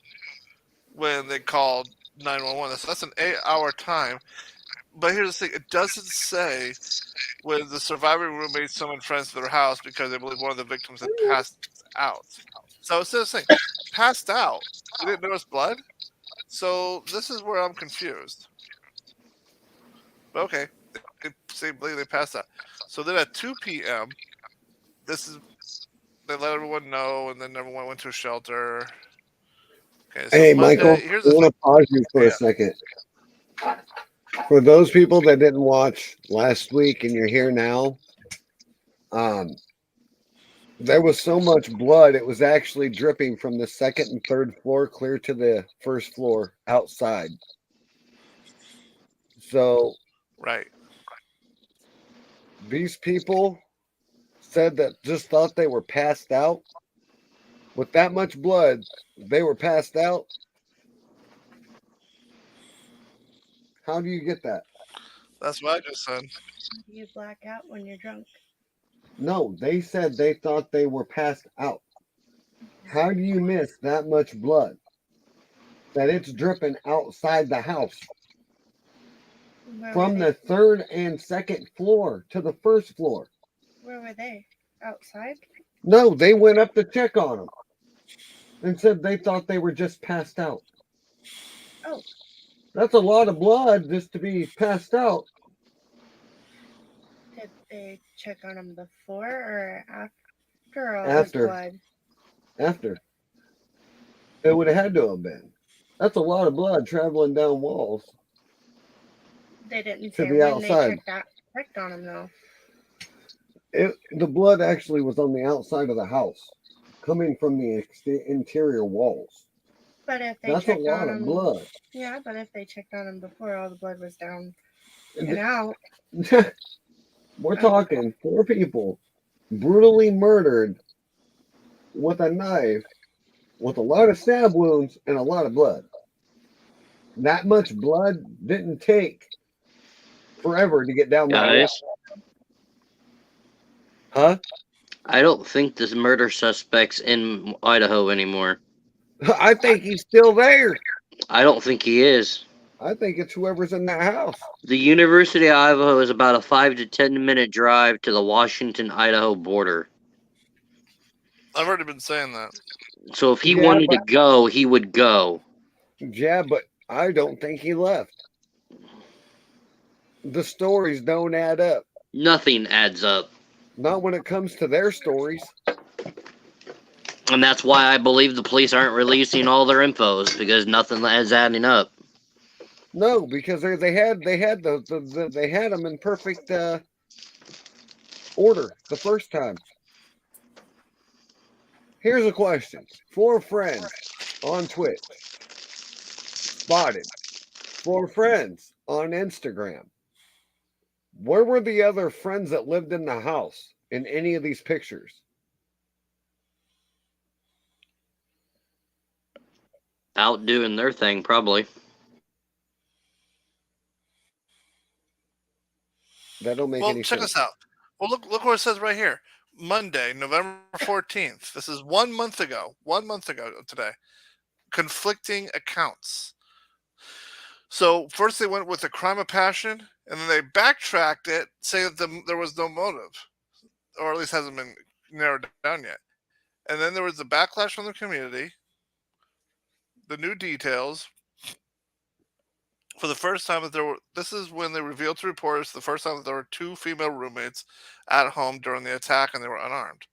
when they called 911. So that's an 8-hour time. But here's the thing: it doesn't say when the surviving roommates summoned friends to their house because they believe one of the victims had passed out. So it's this thing: passed out. You didn't notice blood. So this is where I'm confused. But okay, they believe they passed out. So then at 2 p.m., they let everyone know, and then everyone went to a shelter. Okay, so Hey, Monday, Michael, I here's the want to pause you for Yeah. a second. For those people that didn't watch last week and you're here now, there was so much blood, it was actually dripping from the second and third floor clear to the first floor outside. So right. these people said that just thought they were passed out. With that much blood, they were passed out. How do you get that? That's what I just said. You black out when you're drunk. No, they said they thought they were passed out. How do you miss that much blood? That it's dripping outside the house Where from were the third and second floor to the first floor. Where were they? Outside? No, they went up to check on them and said they thought they were just passed out. Oh. That's a lot of blood just to be passed out. Did they check on them before or after all After. the blood? After. It would have had to have been. That's a lot of blood traveling down walls. They didn't To say the when outside. they checked on them though. The blood actually was on the outside of the house, coming from the interior walls. But if they That's a checked lot on of them, blood. yeah. But if they checked on them before, all the blood was down Get out. We're talking 4 people brutally murdered with a knife, with a lot of stab wounds and a lot of blood. That much blood didn't take forever to get down that Guys, route. Huh? I don't think this murder suspect's in Idaho anymore. I think he's still there. I don't think he is. I think it's whoever's in that house. The University of Idaho is about a 5 to 10 minute drive to the Washington-Idaho border. I've already been saying that. So if he Yeah, wanted to but- go, he would go. Yeah, but I don't think he left. The stories don't add up. Nothing adds up. Not when it comes to their stories. And that's why I believe the police aren't releasing all their infos, because nothing is adding up. No, because they had them in perfect order the first time. Here's a question: 4 friends on Twitch spotted. 4 friends on Instagram. Where were the other friends that lived in the house in any of these pictures? Out doing their thing, probably. That don't make Well, any check sense. this out. Well, look what it says right here. Monday, November 14th. This is 1 month ago. 1 month ago today. Conflicting accounts. So first they went with a crime of passion, and then they backtracked it, saying that there was no motive, or at least hasn't been narrowed down yet. And then there was the backlash from the community, the new details. For the first time that this is when they revealed to reporters the first time that there were 2 female roommates at home during the attack, and they were unarmed.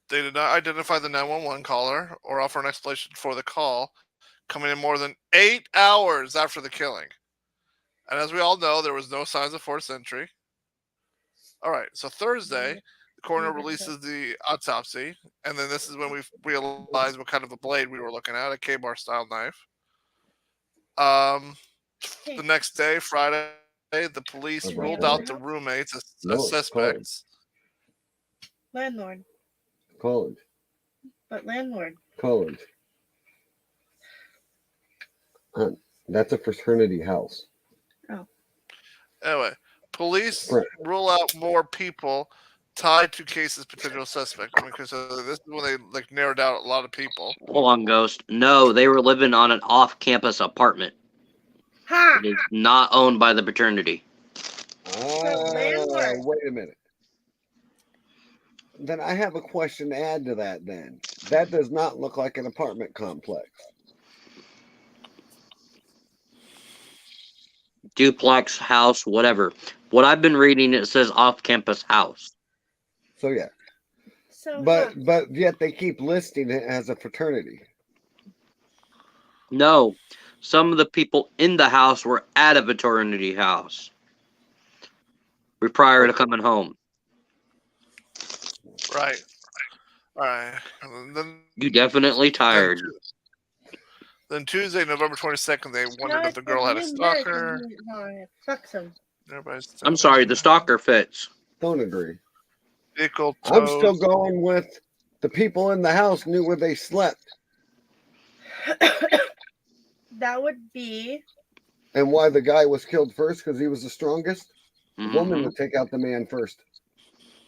They did not identify the 911 caller or offer an explanation for the call, coming in more than 8 hours after the killing. And as we all know, there was no signs of forced entry. All right, so Thursday, the coroner releases the autopsy, and then this is when we realized what kind of a blade we were looking at, a K-bar style knife. The next day, Friday, the police ruled out the roommates as suspects. Landlord. College. But landlord. College. That's a fraternity house. Anyway, police Right. rule out more people tied to cases potential suspect, because this is when they narrowed out a lot of people. Hold on, Ghost. No, they were living on an off-campus apartment. Ha! It is not owned by the fraternity. landlord. Wait a minute. Then I have a question to add to that then. That does not look like an apartment complex. Duplex, house, whatever. What I've been reading, it says off-campus house. So yeah. So, But yet they keep listing it as a fraternity. No, some of the people in the house were at a fraternity house prior to coming home. Right. All right. And then You definitely tired. Then Tuesday, November 22nd, they wondered if the girl had a stalker. Fuck some. I'm sorry, the stalker fits. Don't agree. Vehicle I'm towed. still going with the people in the house knew where they slept That would be. and why the guy was killed first because he was the strongest. The woman Mhm. would take out the man first.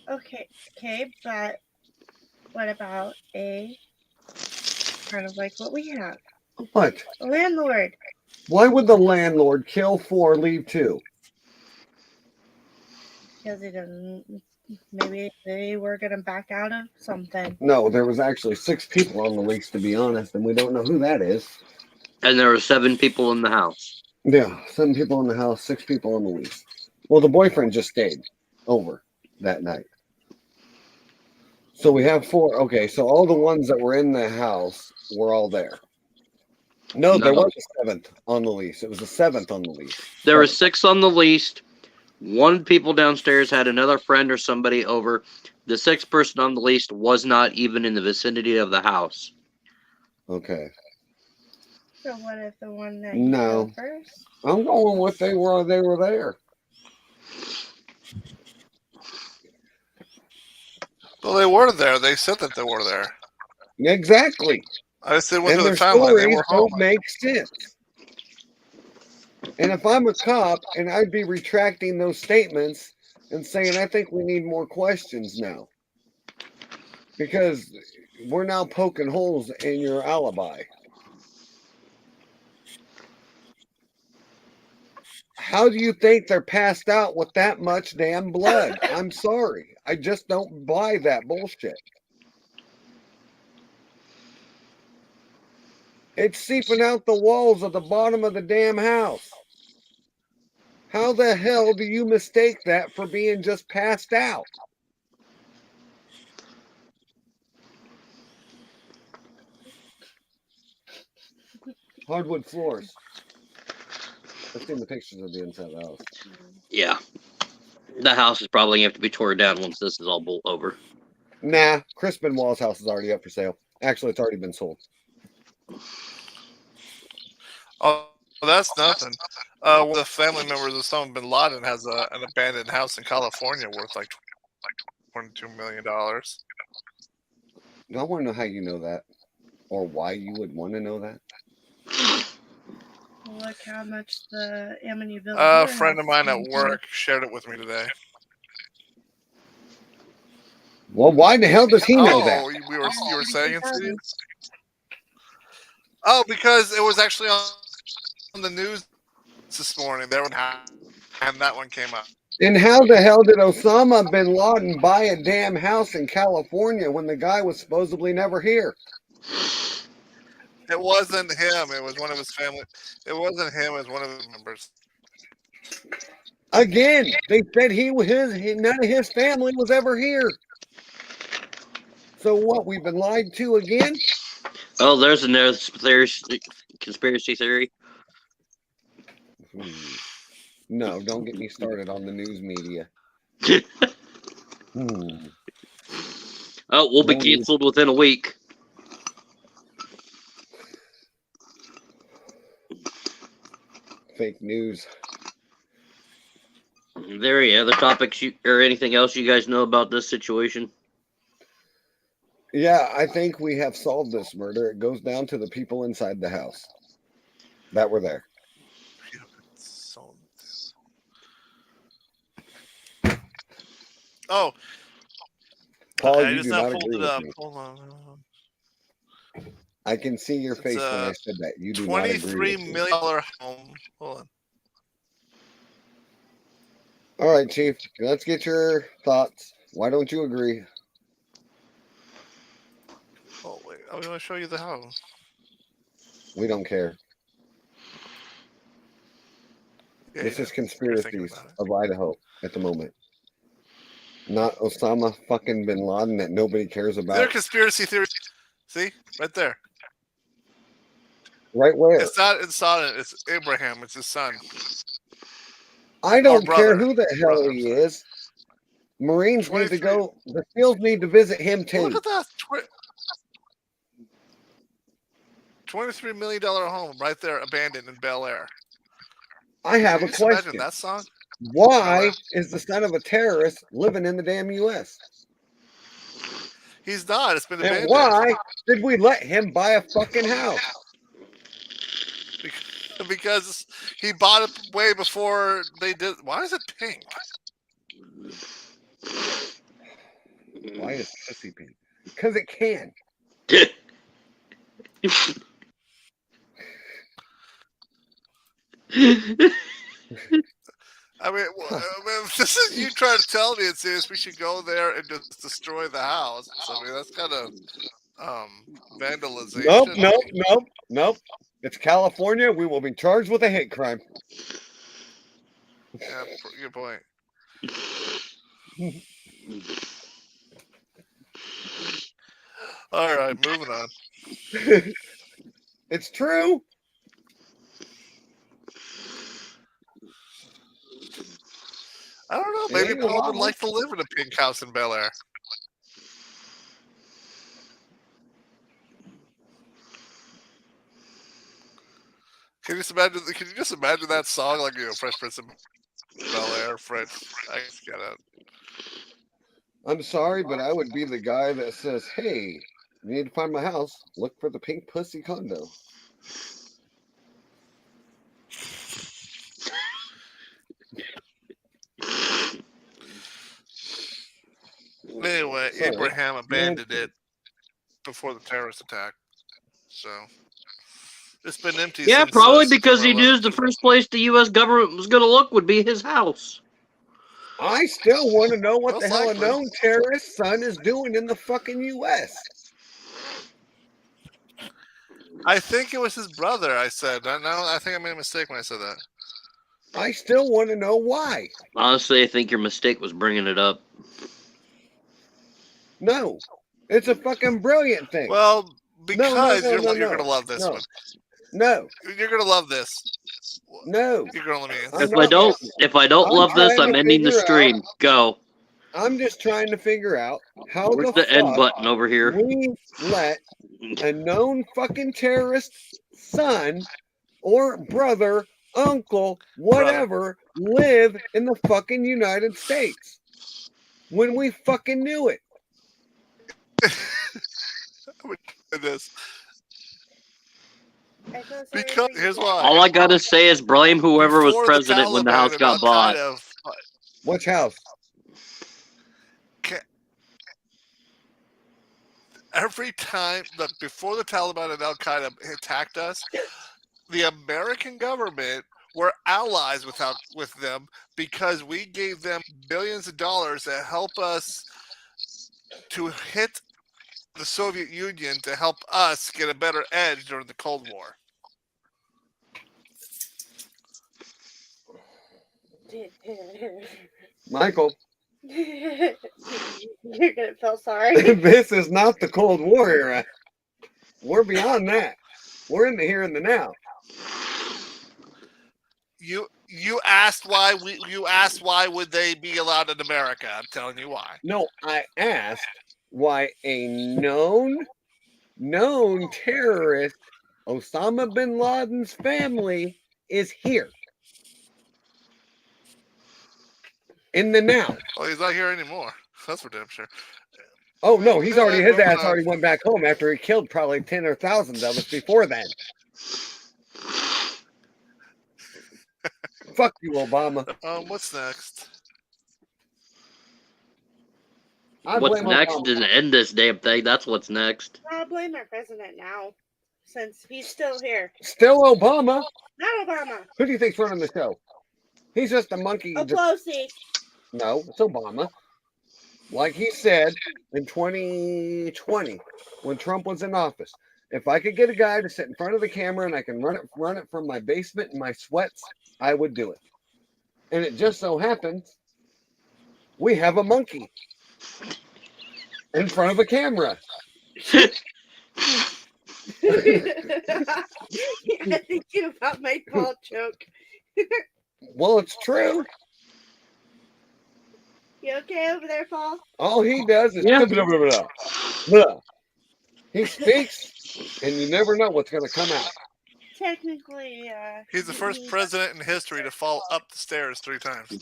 Okay, but what about a kind of like what we have? What? A landlord. Why would the landlord kill 4, leave 2? Because he doesn't. Maybe they were gonna back out of something. No, there was actually 6 people on the lease, to be honest, and we don't know who that is. And there were 7 people in the house. Yeah, 7 people in the house, 6 people on the lease. Well, the boyfriend just stayed over that night. So we have 4. Okay, so all the ones that were in the house were all there. No, there No. was a 7th on the lease. It was a 7th on the lease. There were 6 on the lease. 1 people downstairs had another friend or somebody over. The 6th person on the lease was not even in the vicinity of the house. Okay. So what if the one that No. you go first? I'm going with they were there. Well, they were there. They said that they were there. Exactly. I said went And to their the timeline. They stories were home. don't make sense. And if I'm a cop, and I'd be retracting those statements and saying, I think we need more questions now. Because we're now poking holes in your alibi. How do you think they're passed out with that much damn blood? I'm sorry. I just don't buy that bullshit. It's seeping out the walls of the bottom of the damn house. How the hell do you mistake that for being just passed out? Hardwood floors. I've seen the pictures of the inside of the house. Yeah. The house is probably going to have to be torn down once this is all over. Nah, Chris Benoit's house is already up for sale. Actually, it's already been sold. Oh, that's nothing. One of the family members of Osama bin Laden has an abandoned house in California worth like $22 million. I want to know how you know that, or why you would want to know that. Look how much the Amityville. A friend of mine at work shared it with me today. Well, why the hell does he know that? Oh, you were saying Insidious? Oh, because it was actually on the news this morning. And that one came up. And how the hell did Osama bin Laden buy a damn house in California when the guy was supposedly never here? It wasn't him. It was one of his family. It wasn't him. It was one of his members. Again, they said none of his family was ever here. So what? We've been lied to again? Oh, there's another conspiracy theory. No, don't get me started on the news media. Oh, we'll be canceled within a week. Fake news. Are there any other topics or anything else you guys know about this situation? Yeah, I think we have solved this murder. It goes down to the people inside the house that were there. Oh, Paul, okay, you do not agree with me. Hold on. I can see your face when I said that. You do not agree with $23 million home. Hold on. All right, Chief. Let's get your thoughts. Why don't you agree? Oh wait, I'm going to show you the house. We don't care. Yeah, This is you're conspiracies thinking about it. of Idaho at the moment. Not Osama fucking bin Laden that nobody cares They're about. conspiracy theories. See, right there. Right where? It's not Sodom. It's Abraham. It's his son. I don't care brother. who the hell Brother, he is. Marines need to 23. go. The SEALs need to visit him too. Look at that. $23 million home right there, abandoned in Bel Air. I have Can a you just imagine question. that song? Why is the son of a terrorist living in the damn U.S.? He's not. It's been And abandoned. why did we let him buy a fucking house? Because he bought it way before they did. Why is it pink? Why is pussy pink? Because it can. I mean, if this is you trying to tell me it's serious, we should go there and just destroy the house. I mean, that's kind of vandalization. Nope. It's California. We will be charged with a hate crime. Yeah, good point. All right, moving on. It's true. I don't know. Maybe Paul would like to live in a pink house in Bel Air. Can you just imagine? Can you just imagine that song, like Fresh Prince of Bel Air, French? I just gotta. I'm sorry, but I would be the guy that says, "Hey, you need to find my house. Look for the pink pussy condo." Anyway, Sorry. Abraham abandoned it before the terrorist attack, so it's been empty. Yeah, since, probably September because he knew 11th. the first place the U.S. government was going to look would be his house. I still want to know what Most the hell likely. a known terrorist son is doing in the fucking U.S. I think it was his brother. I said. I think I made a mistake when I said that. I still want to know why. Honestly, I think your mistake was bringing it up. No, it's a fucking brilliant thing. Well, because no, you're no, gonna no. love this No. one. No, You're gonna love this. no. You're gonna love me. I'm If not- I don't I'm love this, trying I'm to ending the figure stream. Go. I'm just trying to figure out how Where's the end button over here? we let a known fucking terrorist son or brother, uncle, whatever, live in the fucking United States when we fucking knew it. This. I feel sorry Because for you. here's why. All I gotta say is blame whoever was Before president when the Taliban house and got bought. Al-Qaeda Which house? every time that before the Taliban and Al Qaeda attacked us, the American government were allies with them because we gave them billions of dollars to help us to hit the Soviet Union to help us get a better edge during the Cold War. Michael, You're gonna feel sorry. this is not the Cold War era. We're beyond that. We're in the here and the now. You asked why would they be allowed in America? I'm telling you why. No, I asked why a known terrorist, Osama bin Laden's family, is here. In the now. Well, he's not here anymore. That's for damn sure. Oh no, his ass already went back home after he killed probably 10 or thousands of us before then. Fuck you, Obama. What's next? What's next is to end this damn thing. That's what's next. I'll blame our president now, since he's still here. Still Obama. Not Obama. Who do you think's running the show? He's just a monkey. Pelosi. No, it's Obama. Like he said in 2020, when Trump was in office, if I could get a guy to sit in front of the camera and I can run it from my basement in my sweats, I would do it. And it just so happens we have a monkey in front of a camera. I think you about my ball joke. Well, it's true. You okay over there, Paul? All he does is Yeah. blah, blah, blah, blah. He speaks, and you never know what's going to come out. Technically, He's the first president in history to fall up the stairs 3 times.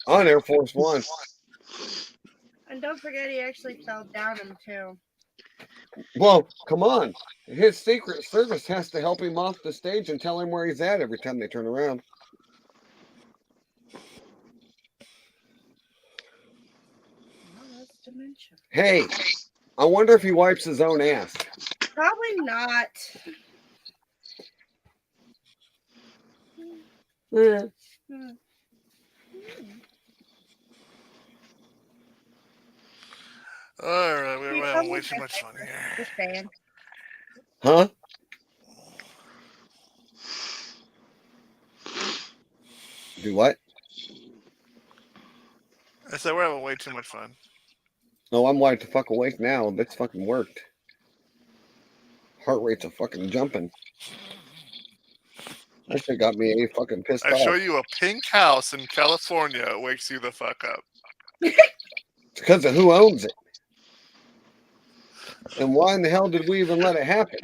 On Air Force One. And don't forget, he actually fell down him too. Well, come on. His Secret Service has to help him off the stage and tell him where he's at every time they turn around. Well, that's dementia. Hey, I wonder if he wipes his own ass. Probably not. Eh. Hmm. All right, we're having way too much fun here. Just saying. Huh? Do what? I said we're having way too much fun. No, I'm wide the fuck awake now. That's fucking worked. Heart rate's a fucking jumping. That shit got me a fucking pissed I off. show you a pink house in California, it wakes you the fuck up. It's because of who owns it. And why in the hell did we even let it happen?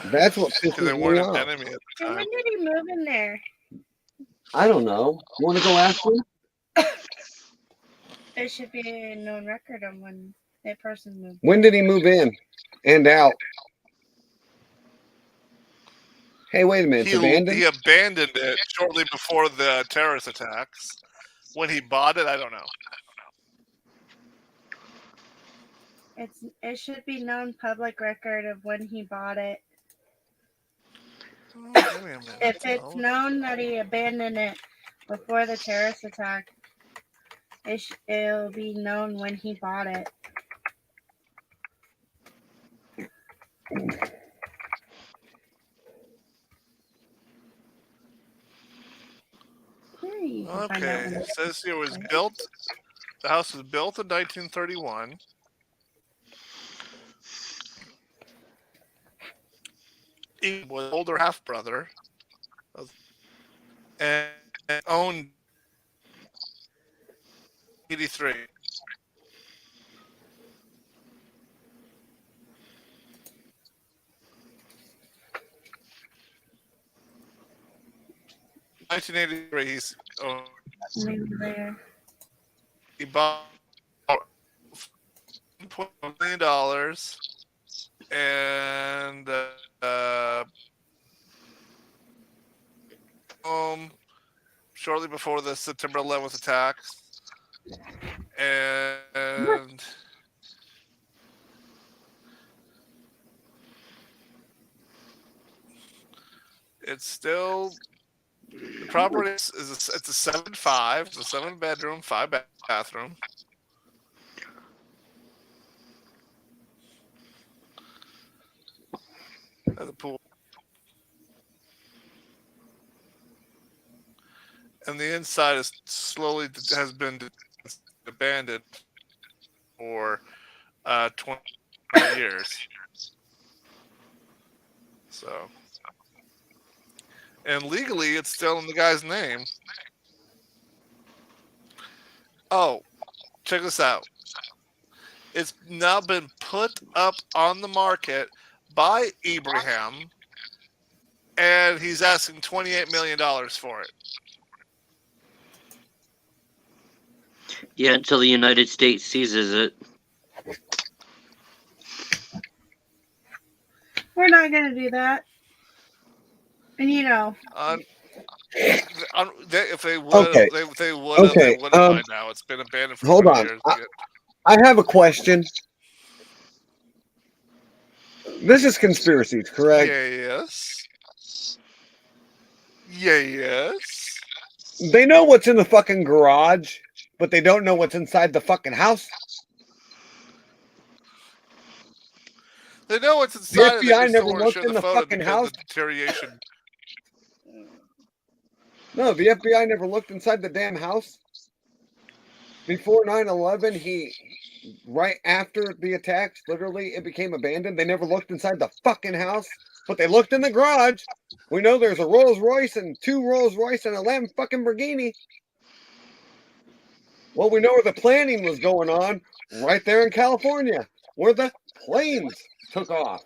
That's what Because they pisses me weren't an off. enemy at the And time. when did he move in there? I don't know. You want to go ask him? There should be a known record of when that person moved. When did he move in and out? Hey, wait a minute. It's abandoned? He abandoned it shortly before the terrorist attacks. When he bought it, I don't know. It should be known public record of when he bought it. Oh, give me a minute. If it's known that he abandoned it before the terrorist attack, it'll be known when he bought it. There you can find out Okay, when it says here it was built. The house was built in 1931. He was older half brother, and owned 83. $1983. He's maybe there. he bought $1.1 million, and shortly before the September 11th attacks, and it's still the property it's a 7.5, it's a 7-bedroom, 5-bathroom. Has a pool. And the inside is slowly has been abandoned for 20 years. So, and legally, it's still in the guy's name. Oh, check this out. It's now been put up on the market by Ibrahim, and he's asking $28 million for it. Yeah, until the United States seizes it. We're not going to do that. And If they would, Okay. they would have. Okay, They would have by now. It's been abandoned for hold 20 on. years. I have a question. This is conspiracies, correct? Yes. Yes. They know what's in the fucking garage, but they don't know what's inside the fucking house. They know what's The inside. They FBI just never don't want to looked show in the the photo fucking because house. of the deterioration. No, the FBI never looked inside the damn house. Before 9/11, right after the attacks, literally, it became abandoned. They never looked inside the fucking house, but they looked in the garage. We know there's a Rolls Royce and 2 Rolls Royce and a Lamb fucking Lamborghini. Well, we know where the planning was going on, right there in California, where the planes took off.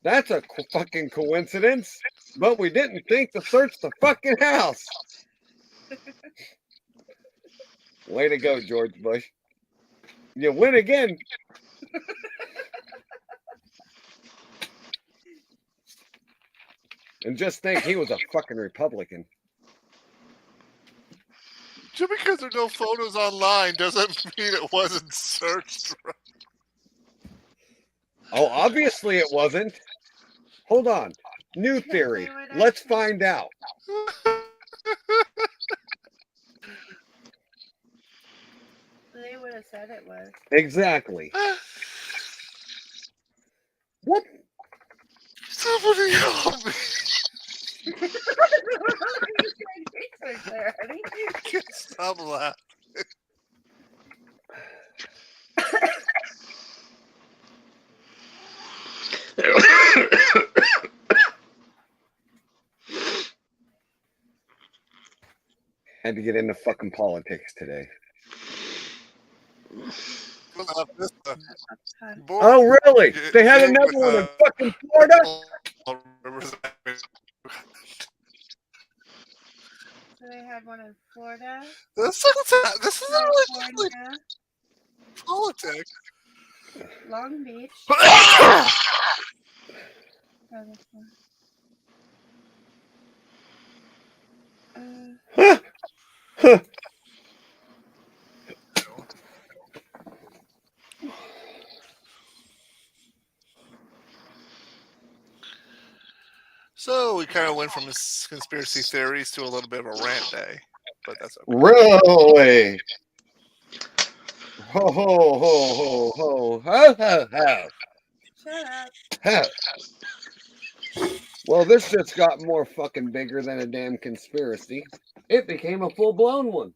That's a fucking coincidence, but we didn't think to search the fucking house. Way to go, George Bush. You win again. And just think, he was a fucking Republican. Just because there are no photos online doesn't mean it wasn't searched. Oh, obviously it wasn't. Hold on. New theory. Let's find out. They would have said it was. Exactly. What? Somebody help me. I can't stop laughing. Had to get into fucking politics today. Boy, Oh, really? They had Jay another with, one in fucking Florida? So they had one in Florida, This isn't really California, politics. Long Beach. Huh. Huh. So we kind of went from conspiracy theories to a little bit of a rant day, but that's okay. Really? Ho, ho, ho, ho, ho. Ho, ho, ho. Shut up. Ho. Well, this just got more fucking bigger than a damn conspiracy. It became a full-blown one.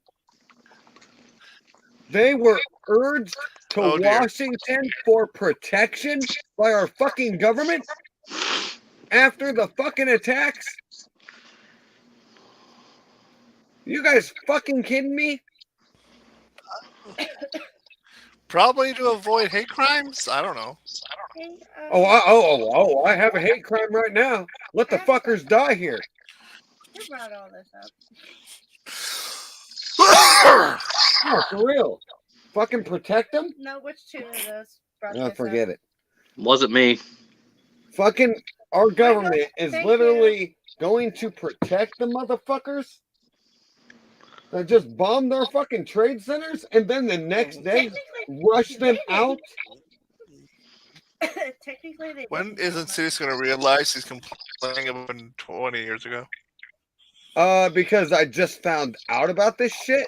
They were urged to Oh, dear. Washington for protection by our fucking government after the fucking attacks. You guys fucking kidding me? Probably to avoid hate crimes. I don't know. Hey, I have a hate crime right now. Let the fuckers die here. who brought all this up? No, for real. Fucking protect them? No, which two of those brought No, this forget up? it. Wasn't me. Fucking our government is Thank literally going to protect the motherfuckers that just bombed their fucking trade centers and then the next day rush them out. Technically, they When didn't. isn't City's going to realize he's complaining about 20 years ago? Because I just found out about this shit.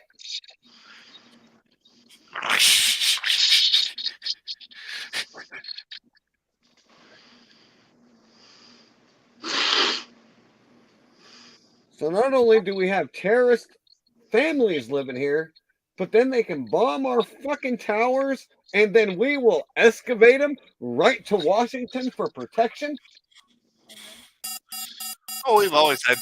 So not only do we have terrorist families living here, but then they can bomb our fucking towers and then we will excavate them right to Washington for protection. Oh, we've always had.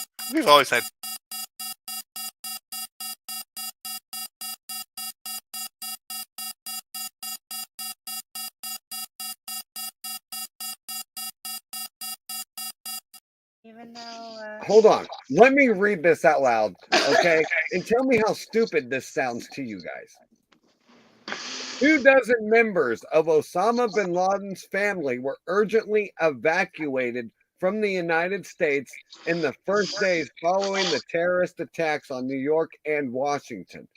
Even though. Hold on. Let me read this out loud, okay? And tell me how stupid this sounds to you guys. 24 members of Osama bin Laden's family were urgently evacuated from the United States in the first days following the terrorist attacks on New York and Washington.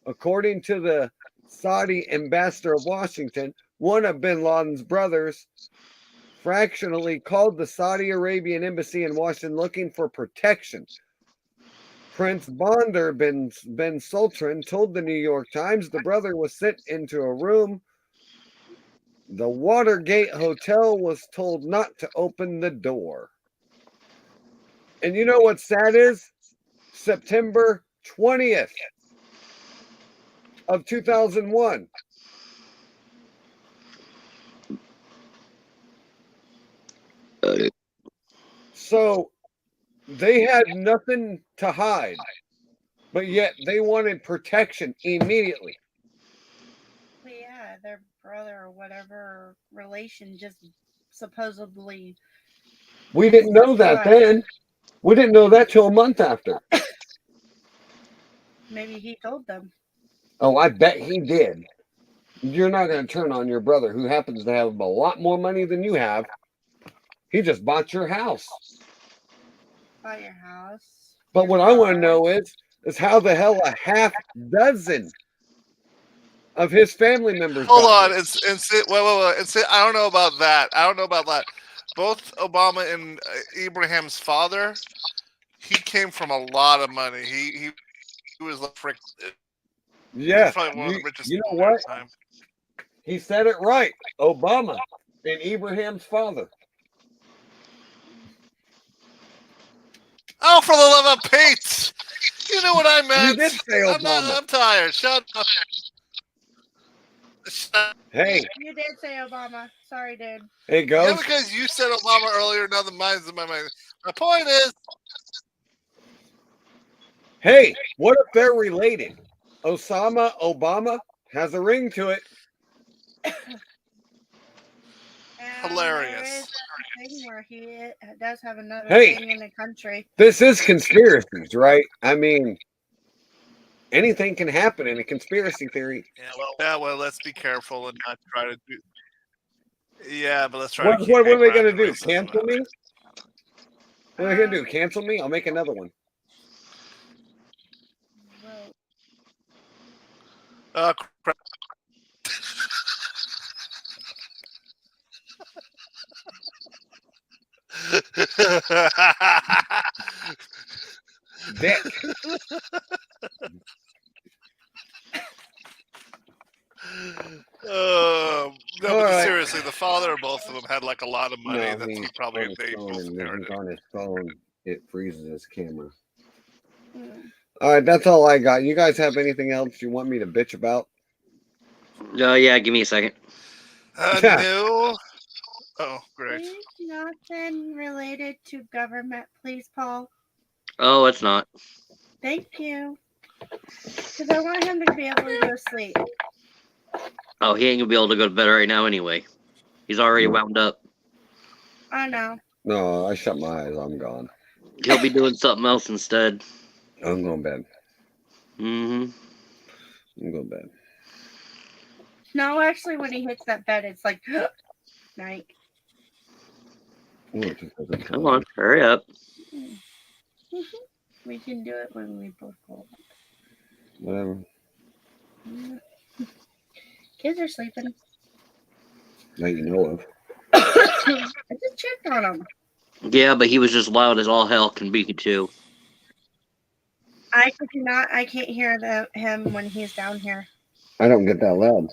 According to the Saudi ambassador of Washington, one of bin Laden's brothers fractionally called the Saudi Arabian embassy in Washington looking for protection. Prince Bandar bin Sultan told the New York Times the brother was sent into a room. The Watergate Hotel was told not to open the door. And you know what sad is? September 20th of 2001. So they had nothing to hide, but yet they wanted protection immediately. But yeah, their brother or whatever relation just supposedly. We didn't know that then. We didn't know that till a month after. Maybe he told them. Oh, I bet he did. You're not going to turn on your brother who happens to have a lot more money than you have. He just bought your house. Bought your house. But your what I want to car. know is how the hell a half dozen of his family members. Hold got on, here. wait. I don't know about that. Both Obama and Abraham's father, he came from a lot of money. He was like frick. Yeah, Probably one of the richest. you know people at what? the time. He said it right. Obama and Abraham's father. Oh, for the love of Pete! You know what I meant. You did say Obama. I'm tired. Shut up. Hey, You did say Obama. Sorry, dude. hey, Yeah, Ghost. because you said Obama earlier. Now the mind's in my mind. My point is, Hey, what if they're related? Osama, Obama has a ring to it. And Hilarious. There is a thing where he does have another Hey. thing in the country. This is conspiracies, right? I mean, anything can happen in a conspiracy theory. Well, let's be careful and not try to do. Yeah, but let's try What, to keep. what are they hate going to crime do? and racism Cancel out. me? What are they going to do? Cancel me? I'll make another one. Well, Crap. Dick. No, but All right. seriously, the father of both of them had like a lot of money that he he's probably on his they phone, both and when he's inherited. on his phone, it freezes his camera. mm. All right, that's all I got. You guys have anything else you want me to bitch about? Yeah, give me a second. No. Oh, great. Please, nothing related to government, please, Paul. Oh, it's not. Thank you. Because I want him to be able to go to sleep. Oh, he ain't gonna be able to go to bed right now anyway. He's already wound up. I know. No, I shut my eyes. I'm gone. He'll be doing something else instead. I'm going to bed. Mm-hmm. I'm going to bed. No, actually, when he hits that bed, it's like night. Oh, it just doesn't Come tell on, hurry up. We can do it when we both go. me. Whatever. Kids are sleeping. That you know of. I just checked on them. Yeah, but he was just loud as all hell can be too. I can't hear him when he's down here. I don't get that loud.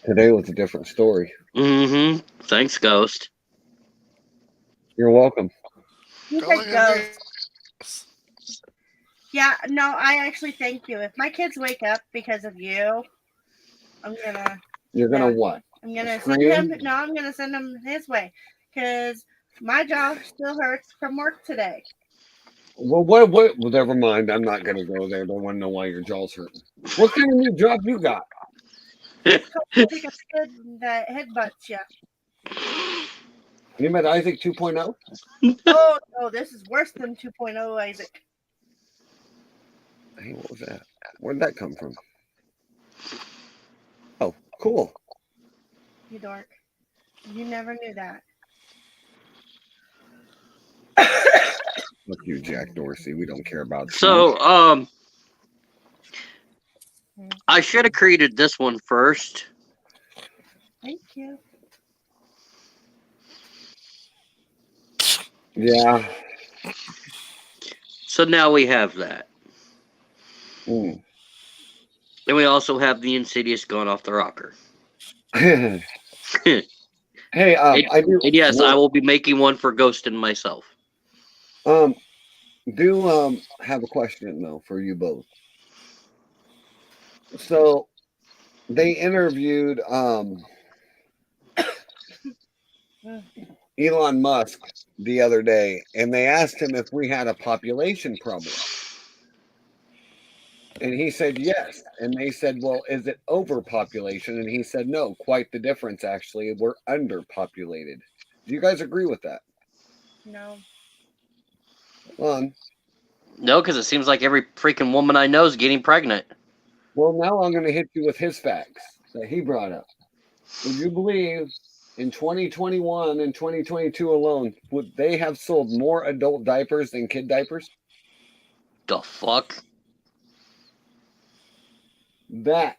Today was a different story. Mm-hmm. Thanks, Ghost. You're welcome. You Don't said look at me. ghost. Yeah, no, I actually thank you. If my kids wake up because of you, I'm gonna You're going to Yeah. what? I'm gonna Scream? send him. No, I'm gonna send him his way because my jaw still hurts from work today. Well, what? Well, never mind. I'm not going to go there. They want to know why your jaw's hurting. What kind of new job you got? It's called because kid that headbutts you. You met Isaac 2.0? Oh no, this is worse than 2.0, Isaac. Hey, what was that? Where'd that come from? Oh, cool. You dork. You never knew that. Fuck you, Jack Dorsey. We don't care about you. So, I should have created this one first. Thank you. Yeah. So now we have that. Mm. Then we also have the Insidious going off the rocker. Hey, And I do. yes, I will be making one for Ghost and myself. have a question though for you both. So they interviewed Elon Musk the other day, and they asked him if we had a population problem. And he said yes. And they said, well, is it overpopulation? And he said, no, quite the difference, actually. We're underpopulated. Do you guys agree with that? No. No, because it seems like every freaking woman I know is getting pregnant. Well, now I'm going to hit you with his facts that he brought up. Would you believe in 2021 and 2022 alone, would they have sold more adult diapers than kid diapers? The fuck? That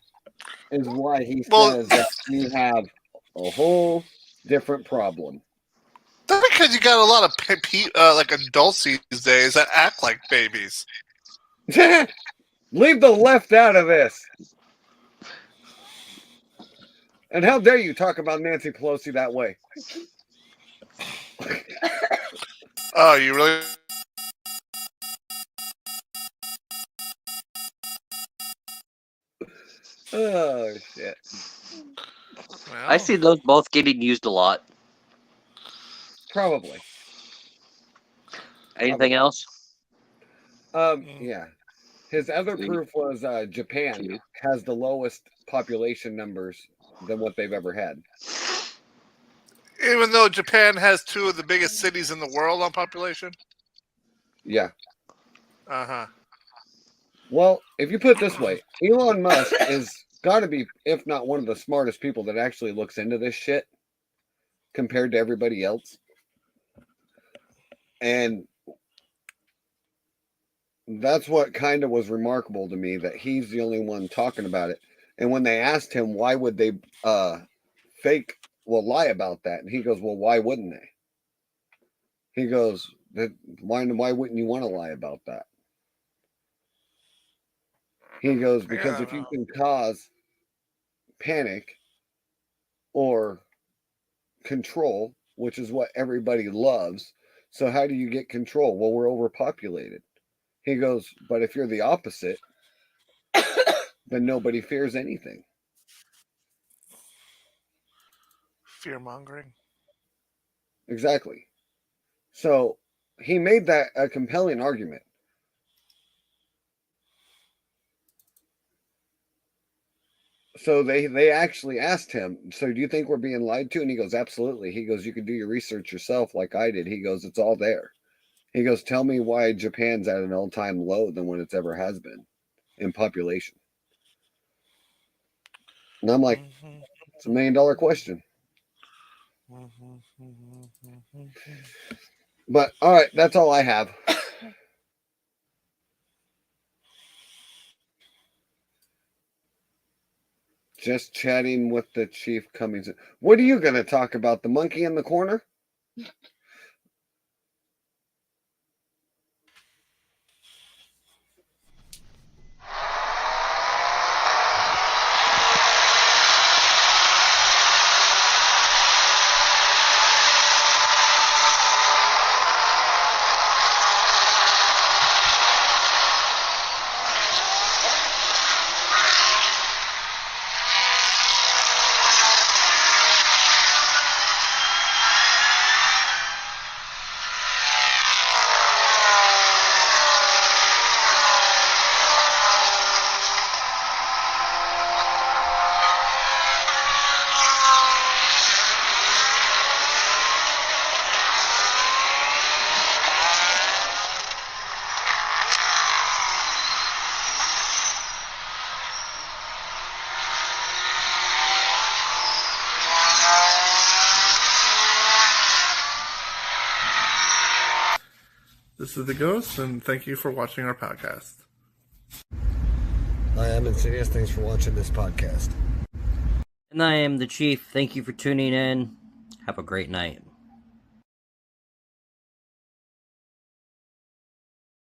is why he Well- says that we have a whole different problem. That's because you got a lot of like adults these days that act like babies. Leave the left out of this. And how dare you talk about Nancy Pelosi that way? Oh, you really? Oh, shit. Well, I see those both getting used a lot. Probably. Anything else? Yeah. His other proof was Japan has the lowest population numbers than what they've ever had. Even though Japan has 2 of the biggest cities in the world on population? Yeah. Uh-huh. Well, if you put it this way, Elon Musk is got to be, if not one of the smartest people that actually looks into this shit compared to everybody else. And that's what kind of was remarkable to me, that he's the only one talking about it. And when they asked him, why would they lie about that? And he goes, well, why wouldn't they? He goes, why wouldn't you want to lie about that? He goes, because if you can cause panic or control, which is what everybody loves, so how do you get control? Well, we're overpopulated. He goes, but if you're the opposite, then nobody fears anything. Fear-mongering. Exactly. So he made that a compelling argument. So they actually asked him, so do you think we're being lied to? And he goes, absolutely. He goes, you can do your research yourself like I did. He goes, it's all there. He goes, tell me why Japan's at an all-time low than what it's ever has been in population. And I'm like, it's $1 million question. But all right, that's all I have. Just chatting with the Chief Cummings. What are you going to talk about? The monkey in the corner? This is The Ghost, and thank you for watching our podcast. Hi, I'm Insidious. Thanks for watching this podcast. And I am the Chief. Thank you for tuning in. Have a great night.